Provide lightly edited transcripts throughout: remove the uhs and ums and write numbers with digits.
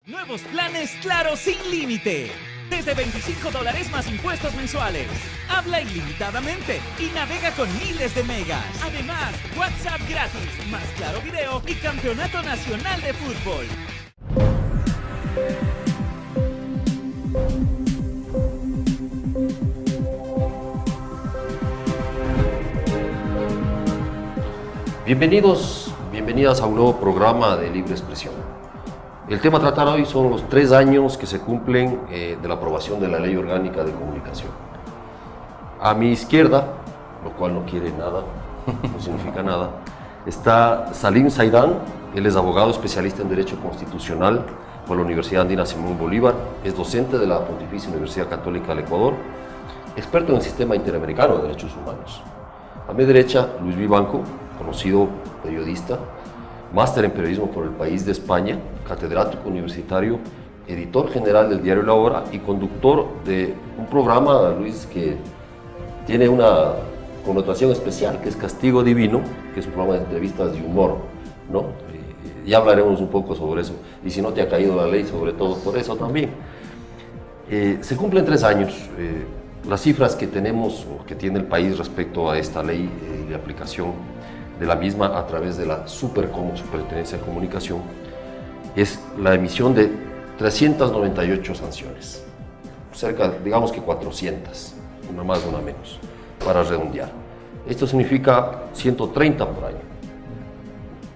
Nuevos planes Claro sin límite. Desde $25 más impuestos mensuales. Habla ilimitadamente y navega con miles de megas. Además, WhatsApp gratis, más Claro Video y Campeonato Nacional de Fútbol. Bienvenidas a un nuevo programa de Libre Expresión. El tema a tratar hoy son los 3 años que se cumplen de la aprobación de la Ley Orgánica de Comunicación. A mi izquierda, lo cual no quiere nada, no significa nada, está Salim Saidán. Él es abogado especialista en Derecho Constitucional por la Universidad Andina Simón Bolívar, es docente de la Pontificia Universidad Católica del Ecuador, experto en el sistema interamericano de derechos humanos. A mi derecha, Luis Vivanco, conocido periodista, máster en periodismo por el País de España, catedrático universitario, editor general del diario La Hora y conductor de un programa, Luis, que tiene una connotación especial, que es Castigo Divino, que es un programa de entrevistas de humor, ¿no? Ya hablaremos un poco sobre eso, y si no te ha caído la ley, sobre todo por eso también. Se cumplen 3 años. Las cifras que tenemos, o que tiene el país respecto a esta ley y la aplicación de la misma a través de la Supercom, Superintendencia de Comunicación, es la emisión de 398 sanciones, cerca, digamos que 400, una más, una menos, para redondear. Esto significa 130 por año,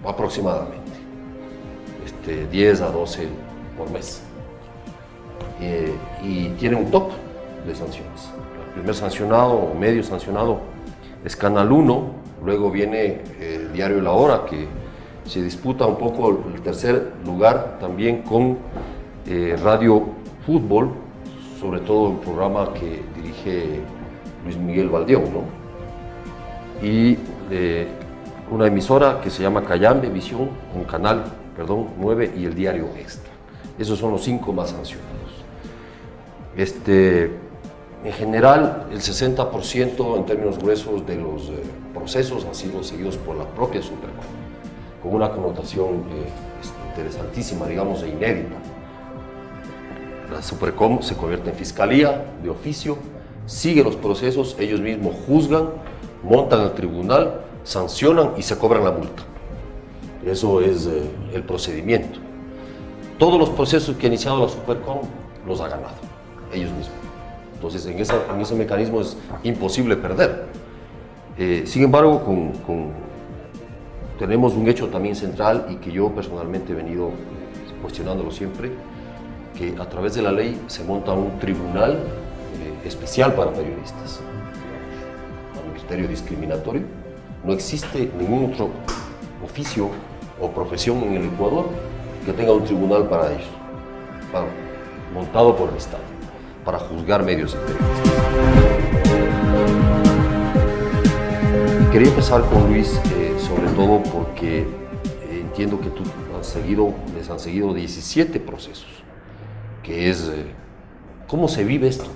aproximadamente, 10 a 12 por mes, y tiene un top de sanciones. El primer sancionado o medio sancionado es Canal 1, luego viene el diario La Hora, que se disputa un poco el tercer lugar también con Radio Fútbol, sobre todo el programa que dirige Luis Miguel Valdión, ¿no? Y una emisora que se llama Cayambe Visión, un canal, 9, y el diario Extra. Esos son los 5 más sancionados. En general, el 60% en términos gruesos de los procesos han sido seguidos por la propia Supercom, con una connotación interesantísima, digamos, e inédita. La Supercom se convierte en fiscalía de oficio, sigue los procesos, ellos mismos juzgan, montan al tribunal, sancionan y se cobran la multa. Eso es el procedimiento. Todos los procesos que ha iniciado la Supercom los ha ganado, ellos mismos. Entonces, en ese mecanismo es imposible perder. Sin embargo, tenemos un hecho también central y que yo personalmente he venido cuestionándolo siempre, que a través de la ley se monta un tribunal especial para periodistas. A mi criterio discriminatorio, no existe ningún otro oficio o profesión en el Ecuador que tenga un tribunal para ellos, montado por el Estado, para juzgar medios y periodistas. Quería empezar con Luis, sobre todo porque entiendo que les han seguido 17 procesos, que es cómo se vive esto,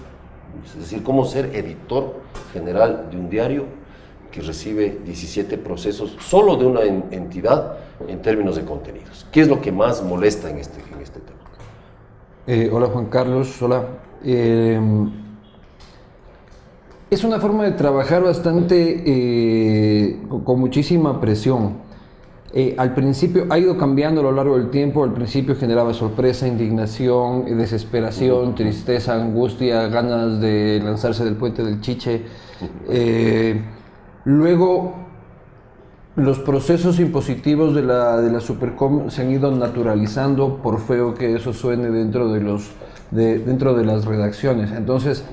es decir, cómo ser editor general de un diario que recibe 17 procesos solo de una entidad en términos de contenidos. ¿Qué es lo que más molesta en este tema? Hola Juan Carlos, hola. Es una forma de trabajar bastante con muchísima presión. Al principio ha ido cambiando a lo largo del tiempo. Al principio generaba sorpresa, indignación, desesperación, tristeza, angustia, ganas de lanzarse del puente del Chiche. Luego los procesos impositivos de la Supercom se han ido naturalizando, por feo que eso suene dentro de las redacciones. Entonces,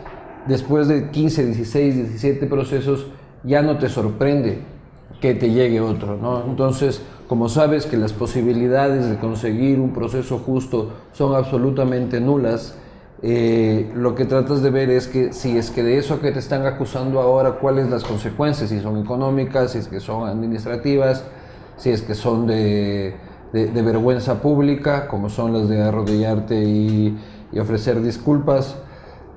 después de 15, 16, 17 procesos, ya no te sorprende que te llegue otro, ¿no? Entonces, como sabes que las posibilidades de conseguir un proceso justo son absolutamente nulas, lo que tratas de ver es que si es que de eso que te están acusando ahora, cuáles las consecuencias, si son económicas, si es que son administrativas, si es que son de vergüenza pública, como son las de arrodillarte y ofrecer disculpas.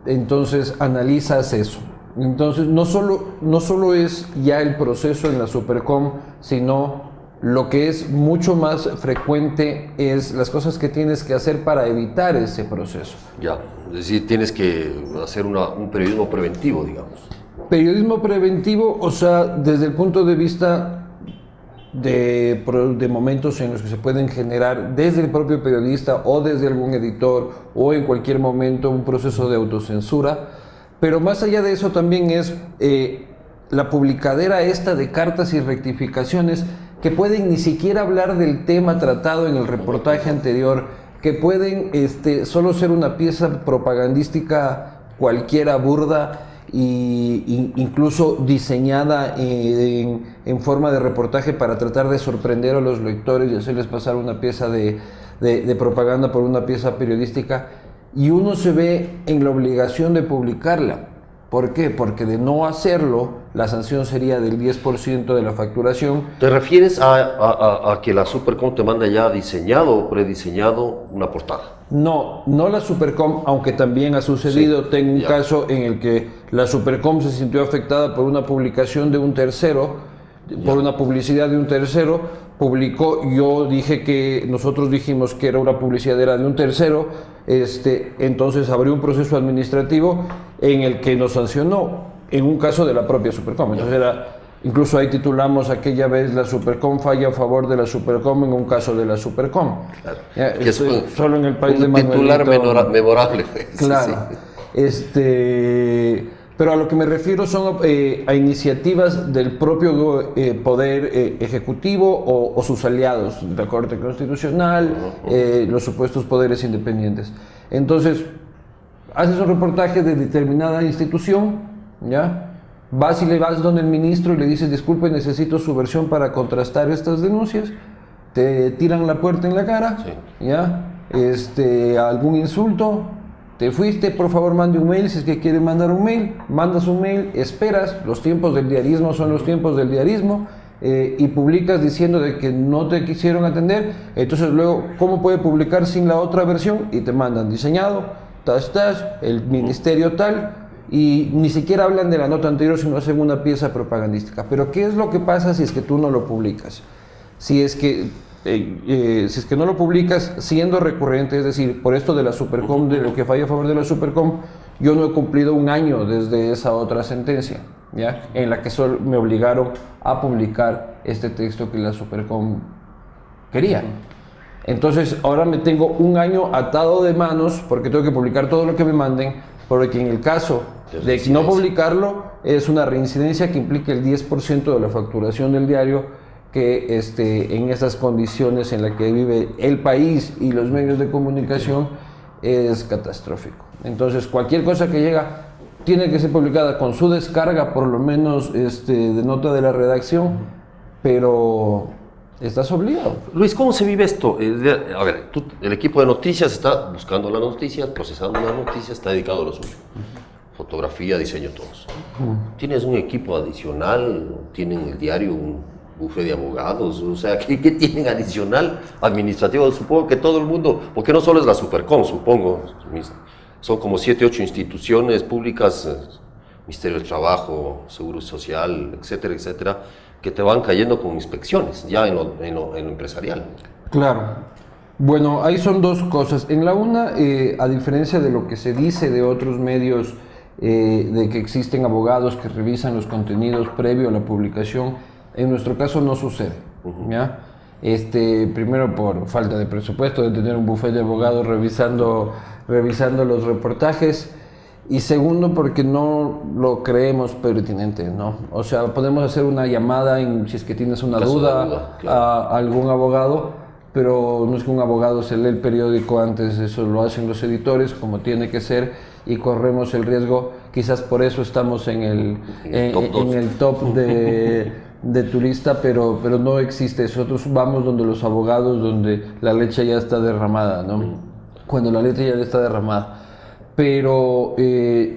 Entonces analizas eso. Entonces no solo es ya el proceso en la Supercom, sino Lo que es mucho más frecuente es las cosas que tienes que hacer para evitar ese proceso. Ya, es decir, tienes que hacer un periodismo preventivo, digamos. Periodismo preventivo, o sea, desde el punto de vista de momentos en los que se pueden generar desde el propio periodista o desde algún editor o en cualquier momento un proceso de autocensura, pero más allá de eso también es la publicadera esta de cartas y rectificaciones que pueden ni siquiera hablar del tema tratado en el reportaje anterior, que pueden solo ser una pieza propagandística cualquiera burda y incluso diseñada en forma de reportaje para tratar de sorprender a los lectores y hacerles pasar una pieza de propaganda por una pieza periodística, y uno se ve en la obligación de publicarla. ¿Por qué? Porque de no hacerlo, la sanción sería del 10% de la facturación. ¿Te refieres a que la Supercom te manda ya diseñado o prediseñado una portada? No la Supercom, aunque también ha sucedido. Sí, tengo un ya. caso en el que la Supercom se sintió afectada por una publicación de un tercero, por una publicidad de un tercero, publicó, nosotros dijimos que era una publicidad de un tercero, entonces abrió un proceso administrativo en el que nos sancionó, en un caso de la propia Supercom. Entonces incluso ahí titulamos aquella vez: la Supercom falla a favor de la Supercom en un caso de la Supercom. Claro. Ya, Que es solo en el país de un titular memorable. Claro. Sí. Pero a lo que me refiero son a iniciativas del propio Poder Ejecutivo o sus aliados, la Corte Constitucional, los supuestos poderes independientes. Entonces, haces un reportaje de determinada institución, ¿ya? Vas donde el ministro y le dices: disculpe, necesito su versión para contrastar estas denuncias. Te tiran la puerta en la cara, Sí. ¿ya? Algún insulto. Te fuiste, por favor mande un mail. Si es que quiere mandar un mail, mandas un mail, esperas, los tiempos del diarismo son los tiempos del diarismo, y publicas diciendo de que no te quisieron atender. Entonces luego, ¿cómo puede publicar sin la otra versión? Y te mandan diseñado, el ministerio tal, y ni siquiera hablan de la nota anterior, sino hacen una pieza propagandística. Pero ¿qué es lo que pasa si es que tú no lo publicas? Si es que no lo publicas siendo recurrente, es decir, por esto de la Supercom, de lo que falla a favor de la Supercom, yo no he cumplido un año desde esa otra sentencia, ¿ya? En la que solo me obligaron a publicar este texto que la Supercom quería. Entonces ahora me tengo un año atado de manos porque tengo que publicar todo lo que me manden, porque en el caso de no publicarlo es una reincidencia que implica el 10% de la facturación del diario, que en esas condiciones en las que vive el país y los medios de comunicación es catastrófico. Entonces cualquier cosa que llega tiene que ser publicada con su descarga, por lo menos de nota de la redacción, pero estás obligado. Luis, ¿cómo se vive esto? A ver, el equipo de noticias está buscando las noticias, procesando las noticias, está dedicado a lo suyo. Fotografía, diseño, todos. ¿Tienes un equipo adicional? ¿Tienen el diario un bufete de abogados? O sea, ¿qué tienen adicional administrativo? Supongo que todo el mundo, porque no solo es la Supercom, supongo, son como 7, 8 instituciones públicas, Ministerio del Trabajo, Seguro Social, etcétera, etcétera, que te van cayendo con inspecciones ya en lo empresarial. Claro. Bueno, ahí son dos cosas. En la una, a diferencia de lo que se dice de otros medios, de que existen abogados que revisan los contenidos previo a la publicación, en nuestro caso no sucede, ¿ya? Primero por falta de presupuesto, de tener un bufete de abogados revisando los reportajes, y segundo porque no lo creemos pertinente, ¿no? O sea, podemos hacer una llamada si es que tienes una duda, claro, a algún abogado, pero no es que un abogado se lee el periódico antes, eso lo hacen los editores como tiene que ser, y corremos el riesgo, quizás por eso estamos en el top de turista, pero no existe. Nosotros vamos donde los abogados, donde la leche ya está derramada, ¿no? Cuando la leche ya está derramada. Pero,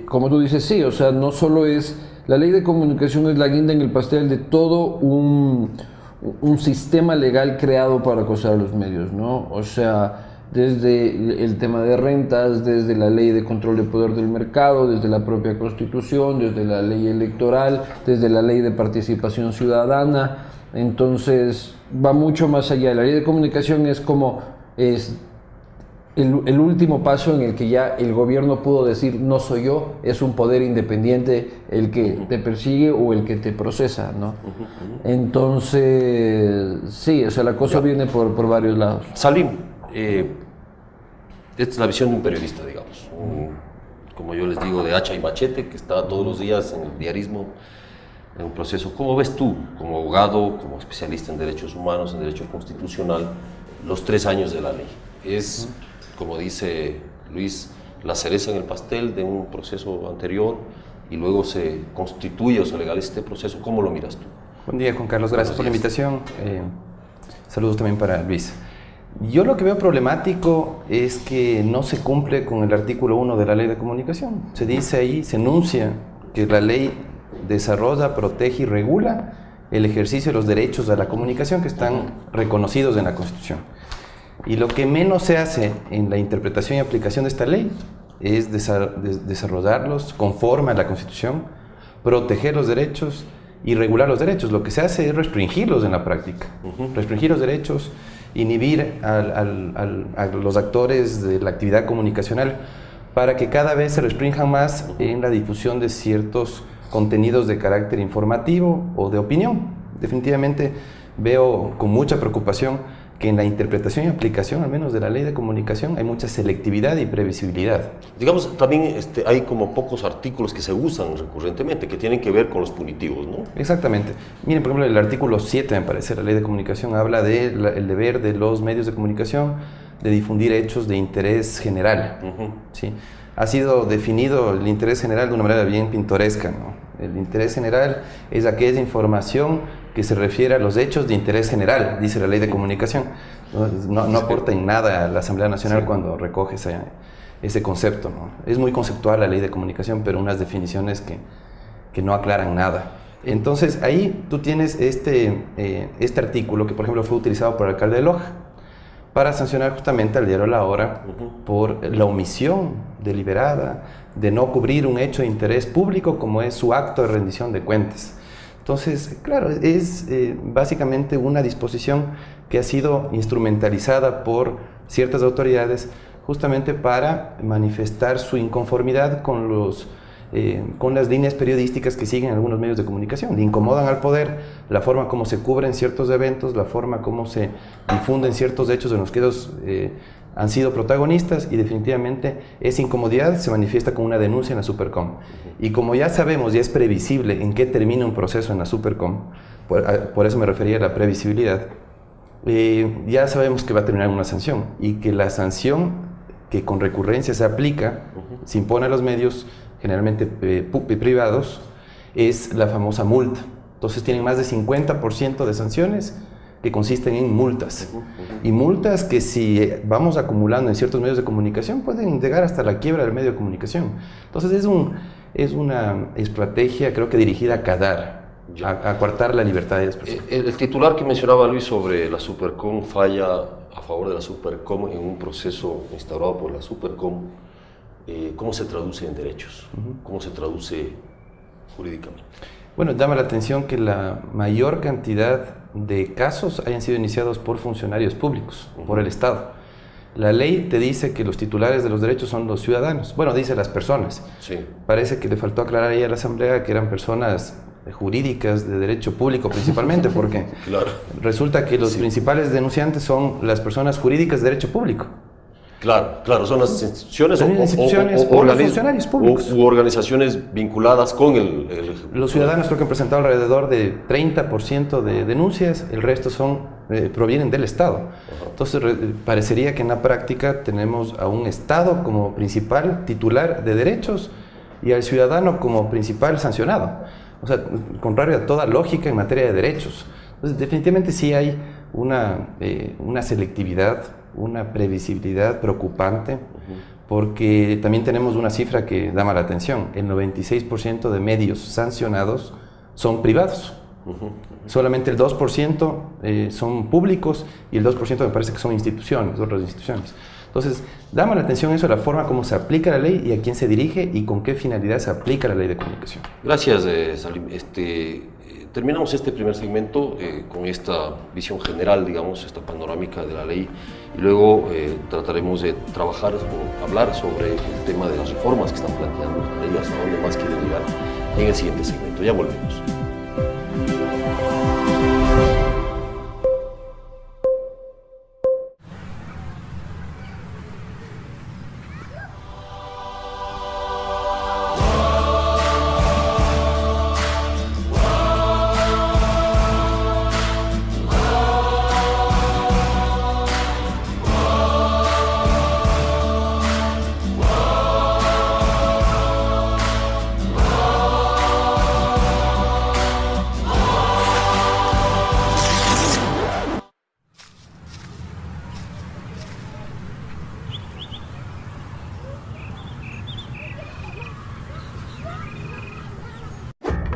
como tú dices, sí, o sea, no solo es... La ley de comunicación es la guinda en el pastel de todo un sistema legal creado para acosar a los medios, ¿no? O sea, desde el tema de rentas, desde la ley de control de poder del mercado, desde la propia Constitución, desde la ley electoral, desde la ley de participación ciudadana, Entonces va mucho más allá. La ley de comunicación es como el último paso en el que ya el gobierno pudo decir no soy yo, es un poder independiente el que te persigue o el que te procesa, ¿no? Entonces, sí, o sea, la cosa viene por varios lados. Salim, esta es la visión de un periodista, digamos, como yo les digo, de hacha y machete, que está todos los días en el diarismo, en un proceso. ¿Cómo ves tú, como abogado, como especialista en derechos humanos, en derecho constitucional, los 3 años de la ley? Es, como dice Luis, la cereza en el pastel de un proceso anterior y luego se constituye o se legaliza este proceso. ¿Cómo lo miras tú? Buen día, Juan Carlos, gracias por la invitación. Saludos también para Luis. Yo lo que veo problemático es que no se cumple con el artículo 1 de la Ley de Comunicación. Se dice ahí, se enuncia que la ley desarrolla, protege y regula el ejercicio de los derechos de la comunicación que están reconocidos en la Constitución. Y lo que menos se hace en la interpretación y aplicación de esta ley es desarrollarlos conforme a la Constitución, proteger los derechos y regular los derechos. Lo que se hace es restringirlos en la práctica, restringir los derechos, inhibir a los actores de la actividad comunicacional para que cada vez se restrinjan más en la difusión de ciertos contenidos de carácter informativo o de opinión. Definitivamente veo con mucha preocupación que en la interpretación y aplicación, al menos de la ley de comunicación, hay mucha selectividad y previsibilidad. Digamos, también hay como pocos artículos que se usan recurrentemente, que tienen que ver con los punitivos, ¿no? Exactamente. Miren, por ejemplo, el artículo 7, me parece, la ley de comunicación habla del deber de los medios de comunicación de difundir hechos de interés general. ¿Sí? Ha sido definido el interés general de una manera bien pintoresca, ¿no? El interés general es aquella información que se refiere a los hechos de interés general, dice la ley de comunicación. No aporta en nada a la Asamblea Nacional cuando recoge ese concepto, ¿no? Es muy conceptual la ley de comunicación, pero unas definiciones que no aclaran nada. Entonces ahí tú tienes este artículo que por ejemplo fue utilizado por el alcalde de Loja para sancionar justamente al diario La Hora por la omisión deliberada de no cubrir un hecho de interés público como es su acto de rendición de cuentas. Entonces, claro, es básicamente una disposición que ha sido instrumentalizada por ciertas autoridades justamente para manifestar su inconformidad con las líneas periodísticas que siguen algunos medios de comunicación. Le incomodan al poder la forma como se cubren ciertos eventos, la forma como se difunden ciertos hechos en los que ellos han sido protagonistas, y definitivamente esa incomodidad se manifiesta con una denuncia en la Supercom. Y como ya sabemos, ya es previsible en qué termina un proceso en la Supercom, por eso me refería a la previsibilidad, ya sabemos que va a terminar en una sanción, y que la sanción que con recurrencia se aplica, se impone a los medios, generalmente privados, es la famosa multa. Entonces tienen más de 50% de sanciones que consisten en multas. Y multas que si vamos acumulando en ciertos medios de comunicación pueden llegar hasta la quiebra del medio de comunicación. Entonces es una estrategia, creo que dirigida a cadar, a coartar la libertad de expresión. El titular que mencionaba Luis sobre la Supercom falla a favor de la Supercom en un proceso instaurado por la Supercom. ¿Cómo se traduce en derechos? ¿Cómo se traduce jurídicamente? Bueno, llama la atención que la mayor cantidad de casos hayan sido iniciados por funcionarios públicos, por el Estado. La ley te dice que los titulares de los derechos son los ciudadanos. Bueno, dice las personas. Sí. Parece que le faltó aclarar ahí a la Asamblea que eran personas jurídicas de derecho público principalmente, porque claro, resulta que los principales denunciantes son las personas jurídicas de derecho público. Claro, son las instituciones o los funcionarios públicos. U organizaciones vinculadas con Los ciudadanos creo que han presentado alrededor de 30% de denuncias, el resto provienen del Estado. Entonces parecería que en la práctica tenemos a un Estado como principal titular de derechos y al ciudadano como principal sancionado. O sea, contrario a toda lógica en materia de derechos. Entonces definitivamente sí hay una selectividad, una previsibilidad preocupante, porque también tenemos una cifra que llama la atención: el 96% de medios sancionados son privados, solamente el 2% son públicos y el 2% me parece que son instituciones, otras instituciones. Entonces, llama la atención eso, la forma como se aplica la ley y a quién se dirige y con qué finalidad se aplica la ley de comunicación. Gracias, Salim. terminamos este primer segmento con esta visión general, digamos, esta panorámica de la ley, y luego trataremos de trabajar o hablar sobre el tema de las reformas que están planteando esta ley, hasta dónde más quieren llegar en el siguiente segmento. Ya volvemos.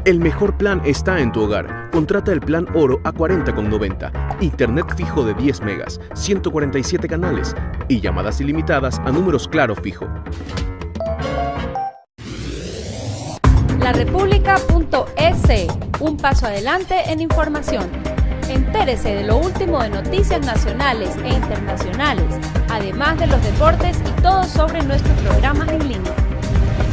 El mejor plan está en tu hogar. Contrata el plan Oro a 40,90. Internet fijo de 10 megas, 147 canales y llamadas ilimitadas a números Claro fijo. LaRepública.es, un paso adelante en información. Entérese de lo último de noticias nacionales e internacionales, además de los deportes y todo sobre nuestros programas en línea.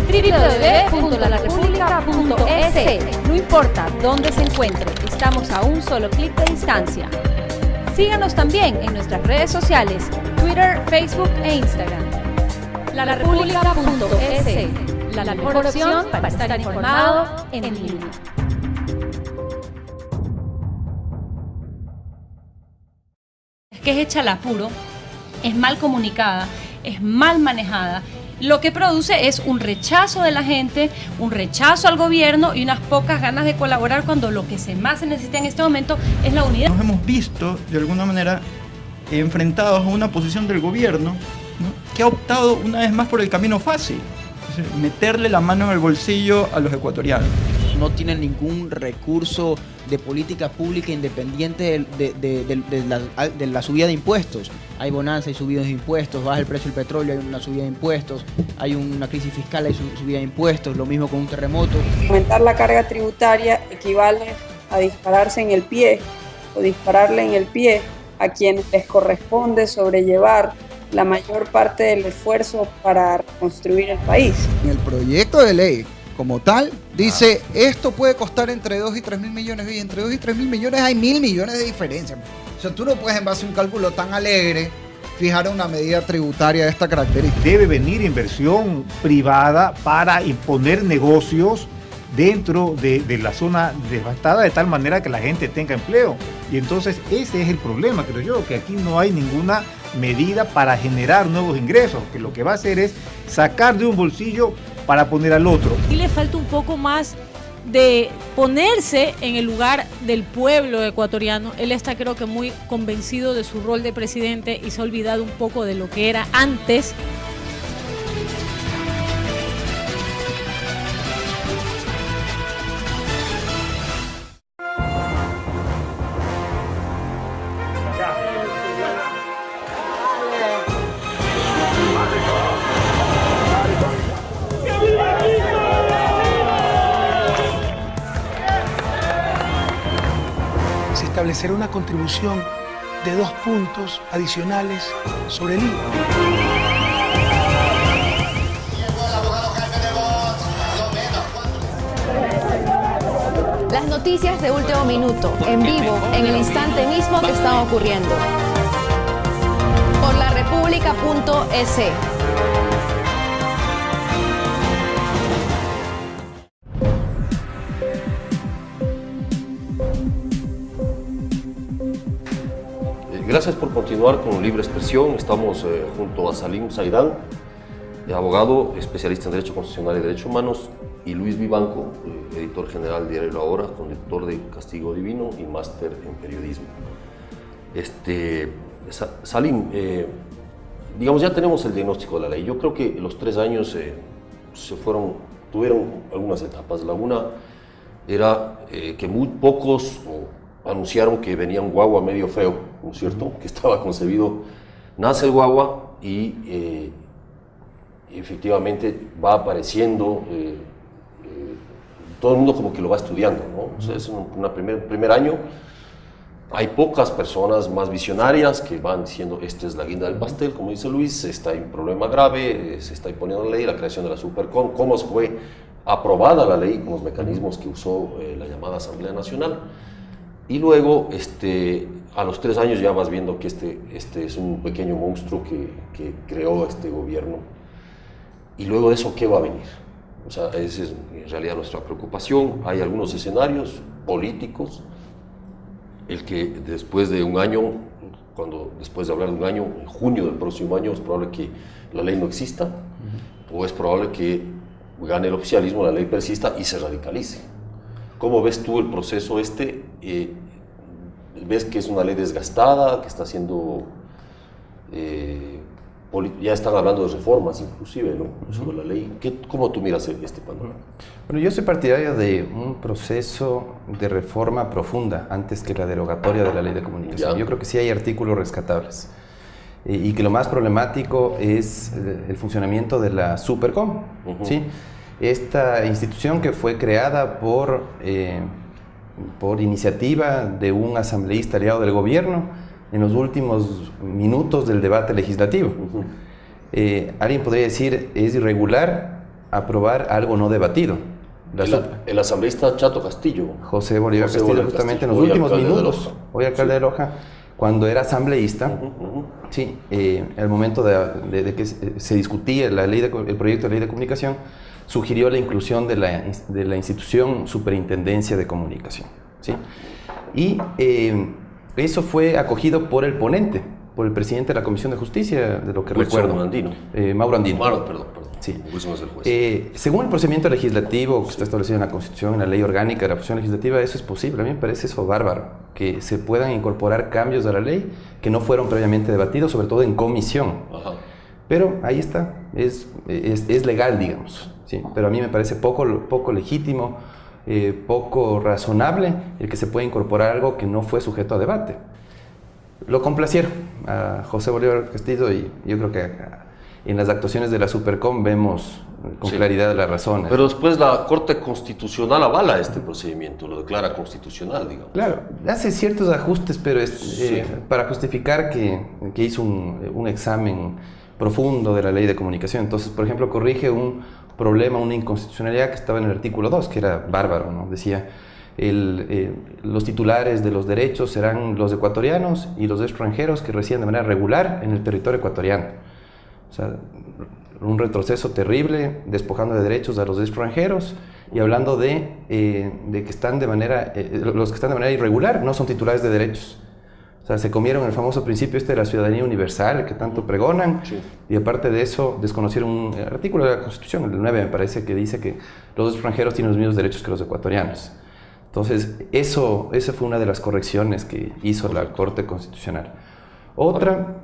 www.larepublica.es. No importa dónde se encuentre, estamos a un solo clic de distancia. Síganos también en nuestras redes sociales, Twitter, Facebook e Instagram. LaRepública.es, la mejor opción para estar informado en línea. Que es hecha al apuro, es mal comunicada, es mal manejada. Lo que produce es un rechazo de la gente, un rechazo al gobierno y unas pocas ganas de colaborar cuando lo que más se necesita en este momento es la unidad. Nos hemos visto, de alguna manera, enfrentados a una posición del gobierno, ¿no?, que ha optado una vez más por el camino fácil, es decir, meterle la mano en el bolsillo a los ecuatorianos. No tienen ningún recurso de política pública independiente de la subida de impuestos. Hay bonanza, hay subidas de impuestos, baja el precio del petróleo, hay una subida de impuestos, hay una crisis fiscal, hay subida de impuestos, lo mismo con un terremoto. Aumentar la carga tributaria equivale a dispararse en el pie o dispararle en el pie a quienes les corresponde sobrellevar la mayor parte del esfuerzo para reconstruir el país. En el proyecto de ley como tal, dice, esto puede costar entre 2 y 3 mil millones, y entre 2 y 3 mil millones hay 1.000 millones de diferencia. O sea, tú no puedes, en base a un cálculo tan alegre, fijar una medida tributaria de esta característica. Debe venir inversión privada para imponer negocios dentro de la zona devastada, de tal manera que la gente tenga empleo. Y entonces ese es el problema, creo yo, que aquí no hay ninguna medida para generar nuevos ingresos, que lo que va a hacer es sacar de un bolsillo para poner al otro. Y le falta un poco más de ponerse en el lugar del pueblo ecuatoriano. Él está, creo que, muy convencido de su rol de presidente y se ha olvidado un poco de lo que era antes. Establecer una contribución de 2 puntos adicionales sobre el IVA. Las noticias de último minuto, en vivo, en el instante mismo que están ocurriendo. Por LaRepública.es. Gracias por continuar con Libre Expresión. Estamos junto a Salim Saidán, abogado, especialista en Derecho Constitucional y Derechos Humanos, y Luis Vivanco, editor general de Diario La Hora, conductor de Castigo Divino y máster en periodismo. Salim, digamos, ya tenemos el diagnóstico de la ley. Yo creo que los 3 años tuvieron algunas etapas. La una era que muy pocos anunciaron que venía un guagua medio feo, ¿no es cierto?, que estaba concebido. Nace el guagua y efectivamente va apareciendo todo el mundo como que lo va estudiando, ¿no? O sea, es un primer año. Hay pocas personas más visionarias que van diciendo, esta es la guinda del pastel, como dice Luis, está hay un problema grave, se está imponiendo la ley, la creación de la Supercom, cómo fue aprobada la ley con los mecanismos que usó la llamada Asamblea Nacional. Y luego, a los 3 años ya vas viendo que este es un pequeño monstruo que creó este gobierno. Y luego de eso, ¿qué va a venir? O sea, esa es en realidad nuestra preocupación. Hay algunos escenarios políticos, el que después de un año, después de hablar de un año, en junio del próximo año, es probable que la ley no exista, o es probable que gane el oficialismo, la ley persista y se radicalice. ¿Cómo ves tú el proceso ¿Ves que es una ley desgastada, que está siendo... ya están hablando de reformas inclusive, ¿no? Sobre la ley. ¿Cómo tú miras este panorama? Bueno, yo soy partidario de un proceso de reforma profunda antes que la derogatoria de la ley de comunicación. Ya. Yo creo que sí hay artículos rescatables y que lo más problemático es el funcionamiento de la Supercom, ¿sí? Esta institución que fue creada por iniciativa de un asambleísta aliado del gobierno en los últimos minutos del debate legislativo. Alguien podría decir, es irregular aprobar algo no debatido. El asambleísta Chato Castillo. José Bolívar Castillo, justamente en los últimos minutos, hoy alcalde de Loja, cuando era asambleísta, sí, al momento de que se discutía el proyecto de ley de comunicación, sugirió la inclusión de la institución Superintendencia de Comunicación, ¿sí? Y eso fue acogido por el ponente, por el presidente de la Comisión de Justicia, de lo que recuerdo. Andino. Mauro Andino. Perdón. Sí. Wilson es el juez. Según el procedimiento legislativo que está establecido en la Constitución, en la ley orgánica de la función legislativa, eso es posible. A mí me parece eso bárbaro, que se puedan incorporar cambios a la ley que no fueron previamente debatidos, sobre todo en comisión. Ajá. Pero ahí está, es legal, digamos. Sí, pero a mí me parece poco legítimo, poco razonable el que se pueda incorporar algo que no fue sujeto a debate. Lo complacieron a José Bolívar Castillo y yo creo que en las actuaciones de la Supercom vemos con claridad las razones. Pero después la Corte Constitucional avala este procedimiento, lo declara constitucional, digamos. Claro, hace ciertos ajustes, pero para justificar que hizo un examen profundo de la ley de comunicación. Entonces, por ejemplo, corrige un problema, una inconstitucionalidad que estaba en el artículo 2, que era bárbaro, ¿no? Decía, los titulares de los derechos serán los ecuatorianos y los extranjeros que residen de manera regular en el territorio ecuatoriano. O sea, un retroceso terrible, despojando de derechos a los extranjeros y hablando de que están de manera, los que están de manera irregular no son titulares de derechos. O sea, se comieron el famoso principio de la ciudadanía universal que tanto pregonan, y aparte de eso desconocieron un artículo de la Constitución, el 9 me parece, que dice que los extranjeros tienen los mismos derechos que los ecuatorianos. Entonces, esa fue una de las correcciones que hizo la Corte Constitucional. Otra,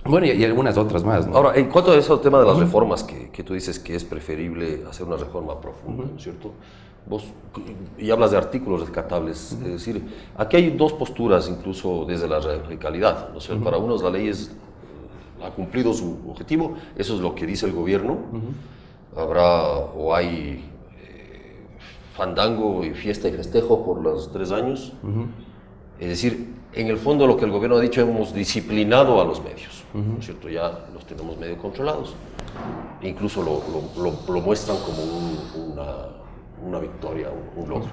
bueno, y algunas otras más, ¿no? Ahora, en cuanto a ese tema de las reformas, que tú dices que es preferible hacer una reforma profunda, ¿no es cierto? Vos, y hablas de artículos rescatables, es decir, aquí hay dos posturas, incluso desde la radicalidad, ¿no? O sea, para unos la ley ha cumplido su objetivo, eso es lo que dice el gobierno, hay fandango y fiesta y festejo por los 3 años, es decir, en el fondo lo que el gobierno ha dicho, hemos disciplinado a los medios, ¿no es cierto? Ya los tenemos medio controlados, e incluso lo muestran como una victoria, un logro.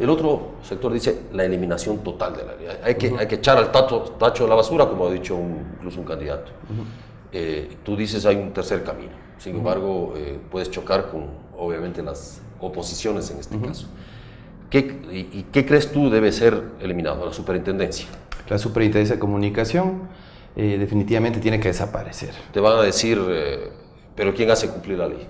El otro sector dice la eliminación total de la ley. Hay que echar al tacho de la basura, como ha dicho incluso un candidato. Tú dices hay un tercer camino. Sin embargo, puedes chocar con, obviamente, las oposiciones en este caso. ¿Qué crees tú debe ser eliminado? La superintendencia. La superintendencia de comunicación definitivamente tiene que desaparecer. Te van a decir, pero ¿quién hace cumplir la ley?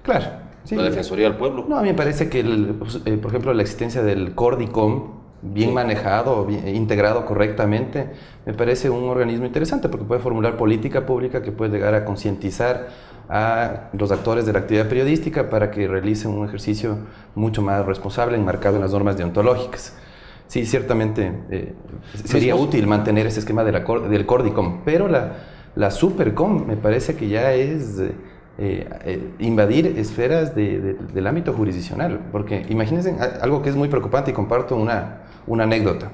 Claro. Sí, ¿La Defensoría del Pueblo? No, a mí me parece que, por ejemplo, la existencia del Cordicom, bien manejado, bien integrado correctamente, me parece un organismo interesante porque puede formular política pública que puede llegar a concientizar a los actores de la actividad periodística para que realicen un ejercicio mucho más responsable, enmarcado en las normas deontológicas. Sí, ciertamente sería útil mantener ese esquema del Cordicom, pero la Supercom me parece que ya es invadir esferas del ámbito jurisdiccional, porque imagínense algo que es muy preocupante y comparto una anécdota.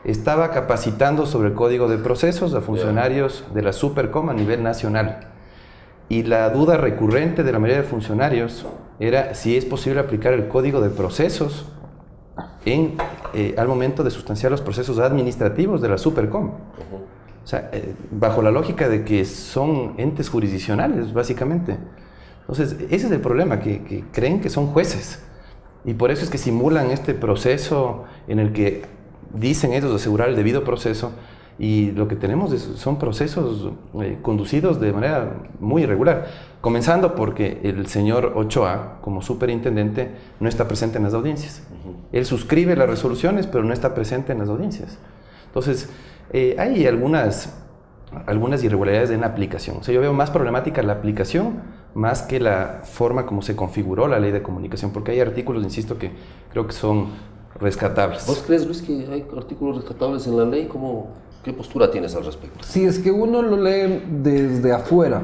Estaba capacitando sobre el código de procesos a funcionarios de la Supercom a nivel nacional y la duda recurrente de la mayoría de funcionarios era si es posible aplicar el código de procesos al momento de sustanciar los procesos administrativos de la Supercom. O sea, bajo la lógica de que son entes jurisdiccionales, básicamente. Entonces, ese es el problema, que creen que son jueces. Y por eso es que simulan este proceso en el que dicen ellos asegurar el debido proceso, y lo que tenemos son procesos conducidos de manera muy irregular. Comenzando porque el señor Ochoa, como superintendente, no está presente en las audiencias. Él suscribe las resoluciones, pero no está presente en las audiencias. Entonces, hay algunas irregularidades en la aplicación. O sea, yo veo más problemática la aplicación más que la forma como se configuró la ley de comunicación, porque hay artículos, insisto, que creo que son rescatables. ¿Vos crees, Luis, que hay artículos rescatables en la ley? ¿Qué postura tienes al respecto? Si es que uno lo lee desde afuera,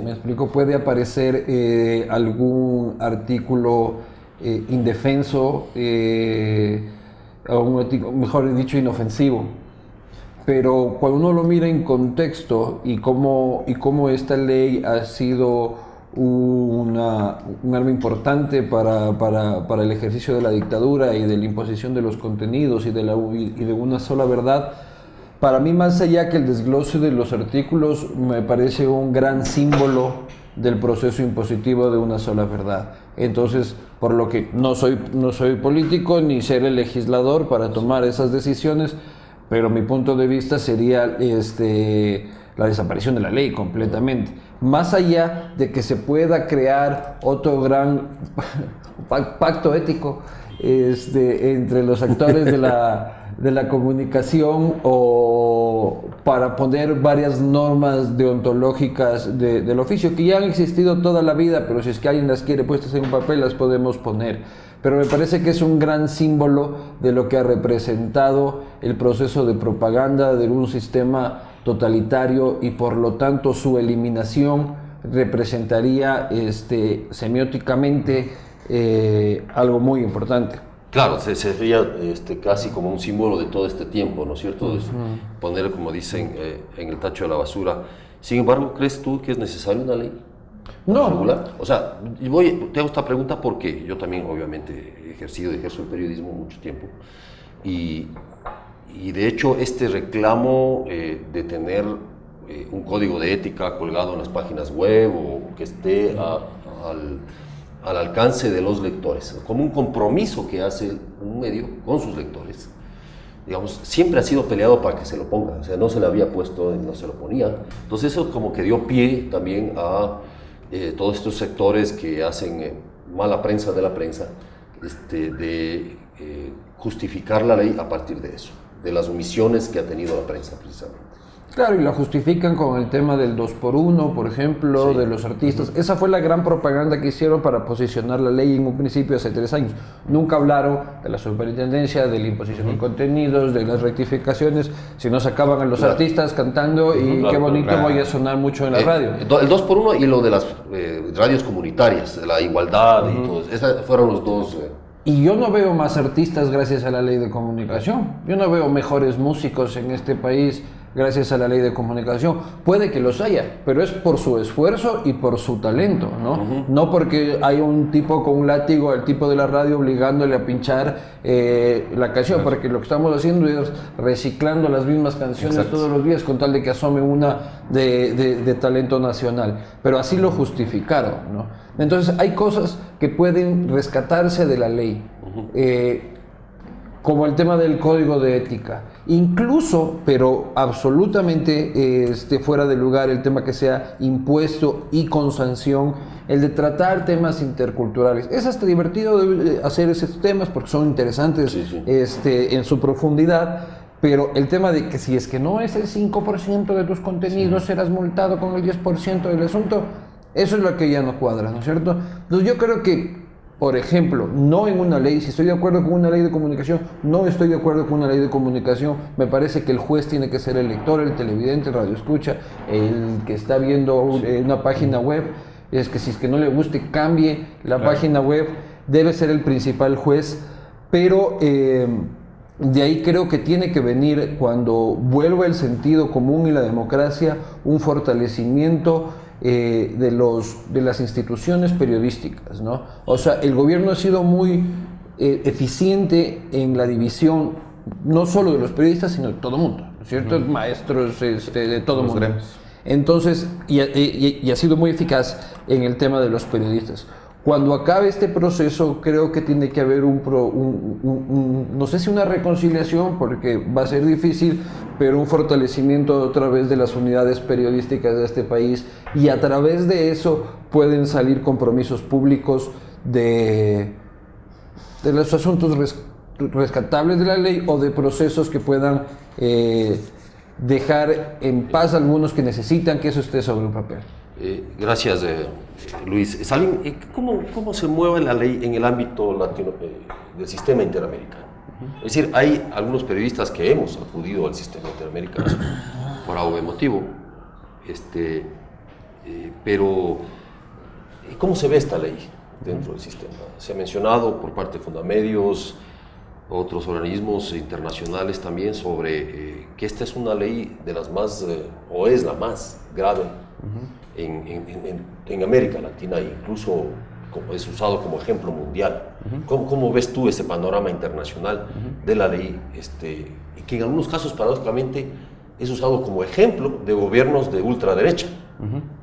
me explico, puede aparecer algún artículo indefenso, mejor dicho, inofensivo. Pero cuando uno lo mira en contexto y cómo esta ley ha sido un arma importante para el ejercicio de la dictadura y de la imposición de los contenidos y de una sola verdad, para mí, más allá que el desglose de los artículos, me parece un gran símbolo del proceso impositivo de una sola verdad. Entonces, por lo que no soy político ni seré legislador para tomar esas decisiones, pero mi punto de vista sería la desaparición de la ley completamente. Más allá de que se pueda crear otro gran pacto ético entre los actores de la comunicación, o para poner varias normas deontológicas del oficio que ya han existido toda la vida, pero si es que alguien las quiere puestas en un papel, las podemos poner. Pero me parece que es un gran símbolo de lo que ha representado el proceso de propaganda de un sistema totalitario, y por lo tanto su eliminación representaría semióticamente algo muy importante. Claro, se veía casi como un símbolo de todo este tiempo, ¿no es cierto? Poner, como dicen, en el tacho de la basura. Sin embargo, ¿crees tú que es necesaria una ley? No. Regular. O sea, te hago esta pregunta porque yo también, obviamente, ejerzo el periodismo mucho tiempo. Y de hecho, este reclamo de tener un código de ética colgado en las páginas web, o que esté al alcance de los lectores, como un compromiso que hace un medio con sus lectores, digamos, siempre ha sido peleado para que se lo pongan. O sea, no se le había puesto, no se lo ponía. Entonces eso como que dio pie también a todos estos sectores que hacen mala prensa de la prensa, de justificar la ley a partir de eso, de las omisiones que ha tenido la prensa precisamente. Claro, y la justifican con el tema del 2x1, por ejemplo, de los artistas. Esa fue la gran propaganda que hicieron para posicionar la ley en un principio hace 3 años. Nunca hablaron de la superintendencia, de la imposición de contenidos, de las rectificaciones, sino sacaban a los artistas cantando y qué bonito voy a sonar mucho en la radio. El 2x1 y lo de las radios comunitarias, la igualdad y todo eso. Esos fueron los dos. Y yo no veo más artistas gracias a la ley de comunicación. Yo no veo mejores músicos en este país gracias a la ley de comunicación. Puede que los haya, pero es por su esfuerzo y por su talento, ¿no? No porque hay un tipo con un látigo al tipo de la radio obligándole a pinchar la canción, porque lo que estamos haciendo es reciclando las mismas canciones todos los días con tal de que asome una de talento nacional. Pero así lo justificaron, ¿no? Entonces hay cosas que pueden rescatarse de la ley, como el tema del código de ética, incluso, pero absolutamente fuera de lugar, el tema que sea impuesto y con sanción, el de tratar temas interculturales. Es hasta divertido hacer esos temas porque son interesantes en su profundidad, pero el tema de que si es que no es el 5% de tus contenidos, serás multado con el 10% del asunto, eso es lo que ya no cuadra, ¿no es cierto? Entonces yo creo que, por ejemplo, no en una ley, si estoy de acuerdo con una ley de comunicación, no estoy de acuerdo con una ley de comunicación, me parece que el juez tiene que ser el lector, el televidente, el radioescucha, el que está viendo una página web, es que no le guste, cambie la página web, debe ser el principal juez, pero de ahí creo que tiene que venir, cuando vuelva el sentido común y la democracia, un fortalecimiento de las instituciones periodísticas, ¿no? O sea, el gobierno ha sido muy eficiente en la división, no solo de los periodistas, sino de todo el mundo, ¿cierto? Maestros, de todo el mundo. Entonces, y ha sido muy eficaz en el tema de los periodistas. Cuando acabe este proceso, creo que tiene que haber no sé si una reconciliación, porque va a ser difícil, pero un fortalecimiento otra vez de las unidades periodísticas de este país, y a través de eso pueden salir compromisos públicos de los asuntos rescatables de la ley, o de procesos que puedan dejar en paz a algunos que necesitan que eso esté sobre el papel. Gracias, Luis. Salim, ¿cómo se mueve la ley en el ámbito del sistema interamericano? Es decir, hay algunos periodistas que hemos acudido al sistema interamericano por algún motivo, pero ¿cómo se ve esta ley dentro del sistema? Se ha mencionado por parte de Fundamedios, otros organismos internacionales también, sobre que esta es una ley de las más, o es la más grave en América Latina, incluso es usado como ejemplo mundial. ¿Cómo ves tú ese panorama internacional de la ley, y que en algunos casos, paradójicamente, es usado como ejemplo de gobiernos de ultraderecha?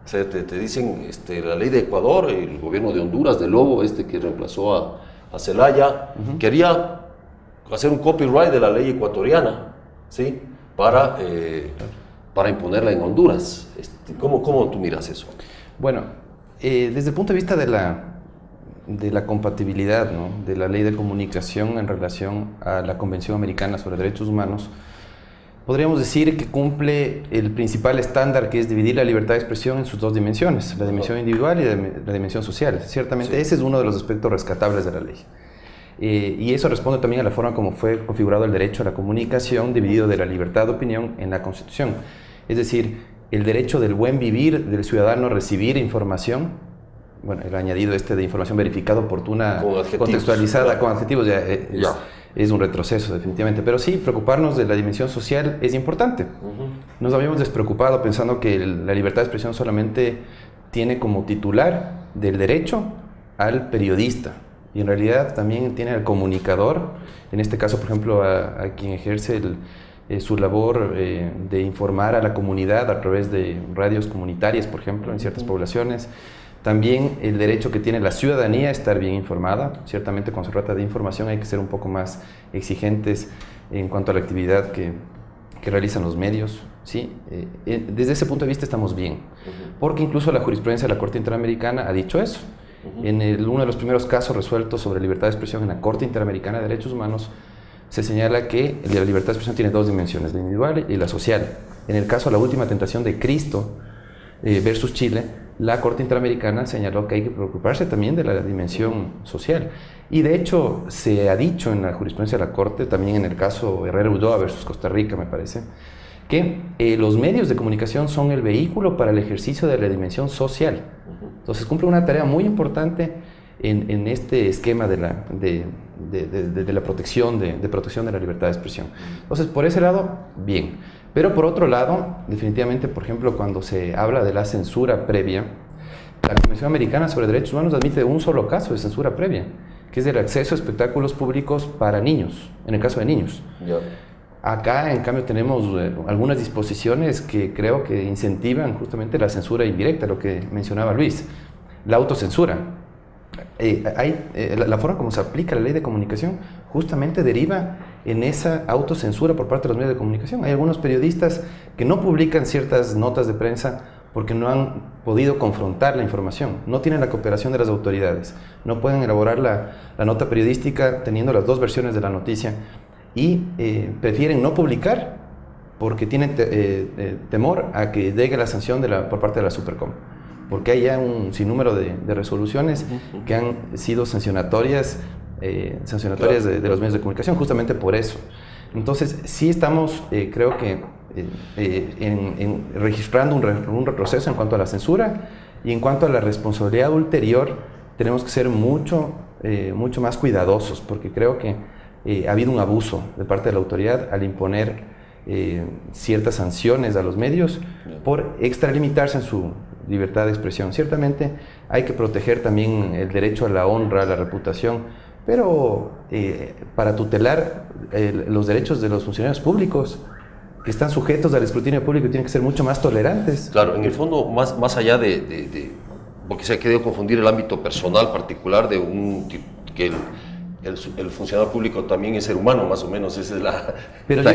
O sea, te dicen, la ley de Ecuador, el gobierno de Honduras, de Lobo, que reemplazó a Zelaya, quería hacer un copyright de la ley ecuatoriana, ¿sí? Para imponerla en Honduras. ¿Cómo tú miras eso? Bueno, desde el punto de vista de la compatibilidad, ¿no?, de la ley de comunicación en relación a la Convención Americana sobre Derechos Humanos, podríamos decir que cumple el principal estándar, que es dividir la libertad de expresión en sus dos dimensiones, la dimensión individual y la dimensión social. Ciertamente, sí, ese es uno de los aspectos rescatables de la ley. Y eso responde también a la forma como fue configurado el derecho a la comunicación, dividido de la libertad de opinión en la Constitución. Es decir, el derecho del buen vivir del ciudadano a recibir información, bueno, el añadido de información verificada, oportuna, contextualizada, con adjetivos, ya es un retroceso definitivamente. Pero sí, preocuparnos de la dimensión social es importante. Nos habíamos despreocupado pensando que la libertad de expresión solamente tiene como titular del derecho al periodista, y en realidad también tiene al comunicador, en este caso, por ejemplo, a quien ejerce su labor de informar a la comunidad a través de radios comunitarias, por ejemplo, en ciertas poblaciones. También el derecho que tiene la ciudadanía a estar bien informada. Ciertamente, cuando se trata de información hay que ser un poco más exigentes en cuanto a la actividad que realizan los medios, ¿sí? Desde ese punto de vista estamos bien, porque incluso la jurisprudencia de la Corte Interamericana ha dicho eso. En uno de los primeros casos resueltos sobre libertad de expresión en la Corte Interamericana de Derechos Humanos, se señala que la libertad de expresión tiene dos dimensiones, la individual y la social. En el caso de la última tentación de Cristo versus Chile, la Corte Interamericana señaló que hay que preocuparse también de la dimensión social. Y de hecho se ha dicho en la jurisprudencia de la Corte, también en el caso Herrera Ulloa versus Costa Rica, me parece, que los medios de comunicación son el vehículo para el ejercicio de la dimensión social. Entonces cumple una tarea muy importante en este esquema de la protección de la libertad de expresión. Entonces, por ese lado, bien. Pero por otro lado, definitivamente, por ejemplo, cuando se habla de la censura previa, la Convención Americana sobre Derechos Humanos admite un solo caso de censura previa, que es el acceso a espectáculos públicos para niños, en el caso de niños. Acá, en cambio, tenemos algunas disposiciones que creo que incentivan justamente la censura indirecta, lo que mencionaba Luis, la autocensura. La forma como se aplica la ley de comunicación justamente deriva en esa autocensura por parte de los medios de comunicación. Hay algunos periodistas que no publican ciertas notas de prensa porque no han podido confrontar la información, no tienen la cooperación de las autoridades, no pueden elaborar la nota periodística teniendo las dos versiones de la noticia, y prefieren no publicar porque tienen temor a que llegue la sanción por parte de la Supercom, porque hay ya un sinnúmero de resoluciones que han sido sancionatorias de los medios de comunicación, justamente por eso. Entonces, sí estamos, creo que, registrando un retroceso en cuanto a la censura, Y en cuanto a la responsabilidad ulterior, tenemos que ser mucho más cuidadosos, porque creo que ha habido un abuso de parte de la autoridad al imponer ciertas sanciones a los medios por extralimitarse en su libertad de expresión. Ciertamente hay que proteger también el derecho a la honra, a la reputación, pero para tutelar los derechos de los funcionarios públicos que están sujetos al escrutinio público tienen que ser mucho más tolerantes. Claro, en el fondo, más allá porque se ha querido confundir el ámbito personal particular de un tipo que el funcionario público también es ser humano, más o menos, esa es la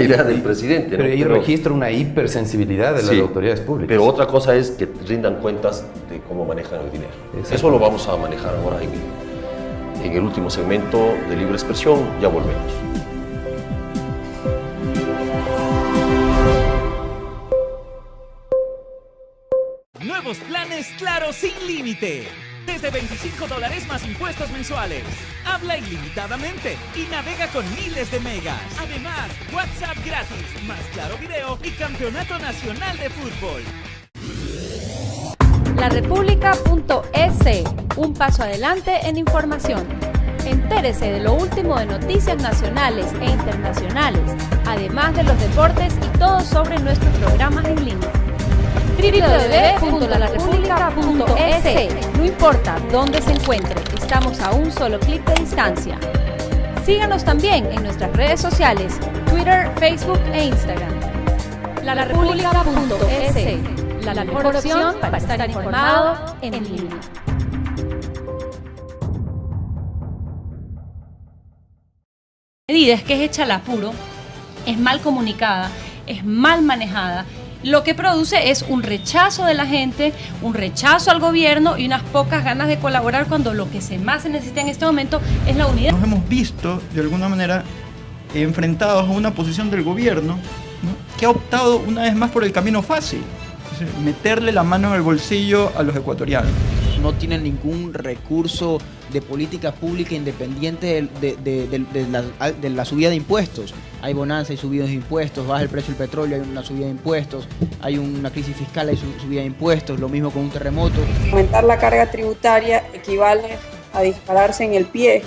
idea del presidente. Pero yo registro una hipersensibilidad de las autoridades públicas. Pero otra cosa es que rindan cuentas de cómo manejan el dinero. Eso lo vamos a manejar ahora en el último segmento de Libre Expresión. Ya volvemos. Nuevos planes Claro sin límite. Desde $25 más impuestos mensuales. Habla ilimitadamente y navega con miles de megas. Además, WhatsApp gratis, más Claro Video y Campeonato Nacional de Fútbol. LaRepública.es, un paso adelante en información. Entérese de lo último de noticias nacionales e internacionales, además de los deportes y todo sobre nuestros programas en línea. www.larepublica.es. No importa dónde se encuentre, estamos a un solo clic de distancia. Síganos también en nuestras redes sociales, Twitter, Facebook e Instagram. LaRepública.es, la mejor opción para estar informado en línea. Medidas que es hecha al apuro, es mal comunicada, es mal manejada. Lo que produce es un rechazo de la gente, un rechazo al gobierno y unas pocas ganas de colaborar cuando lo que más se necesita en este momento es la unidad. Nos hemos visto, de alguna manera, enfrentados a una posición del gobierno, ¿no?, que ha optado una vez más por el camino fácil, es decir, meterle la mano en el bolsillo a los ecuatorianos. No tienen ningún recurso de política pública independiente de la subida de impuestos. Hay bonanza, hay subidas de impuestos, baja el precio del petróleo, hay una subida de impuestos, hay una crisis fiscal, hay subida de impuestos, lo mismo con un terremoto. Aumentar la carga tributaria equivale a dispararse en el pie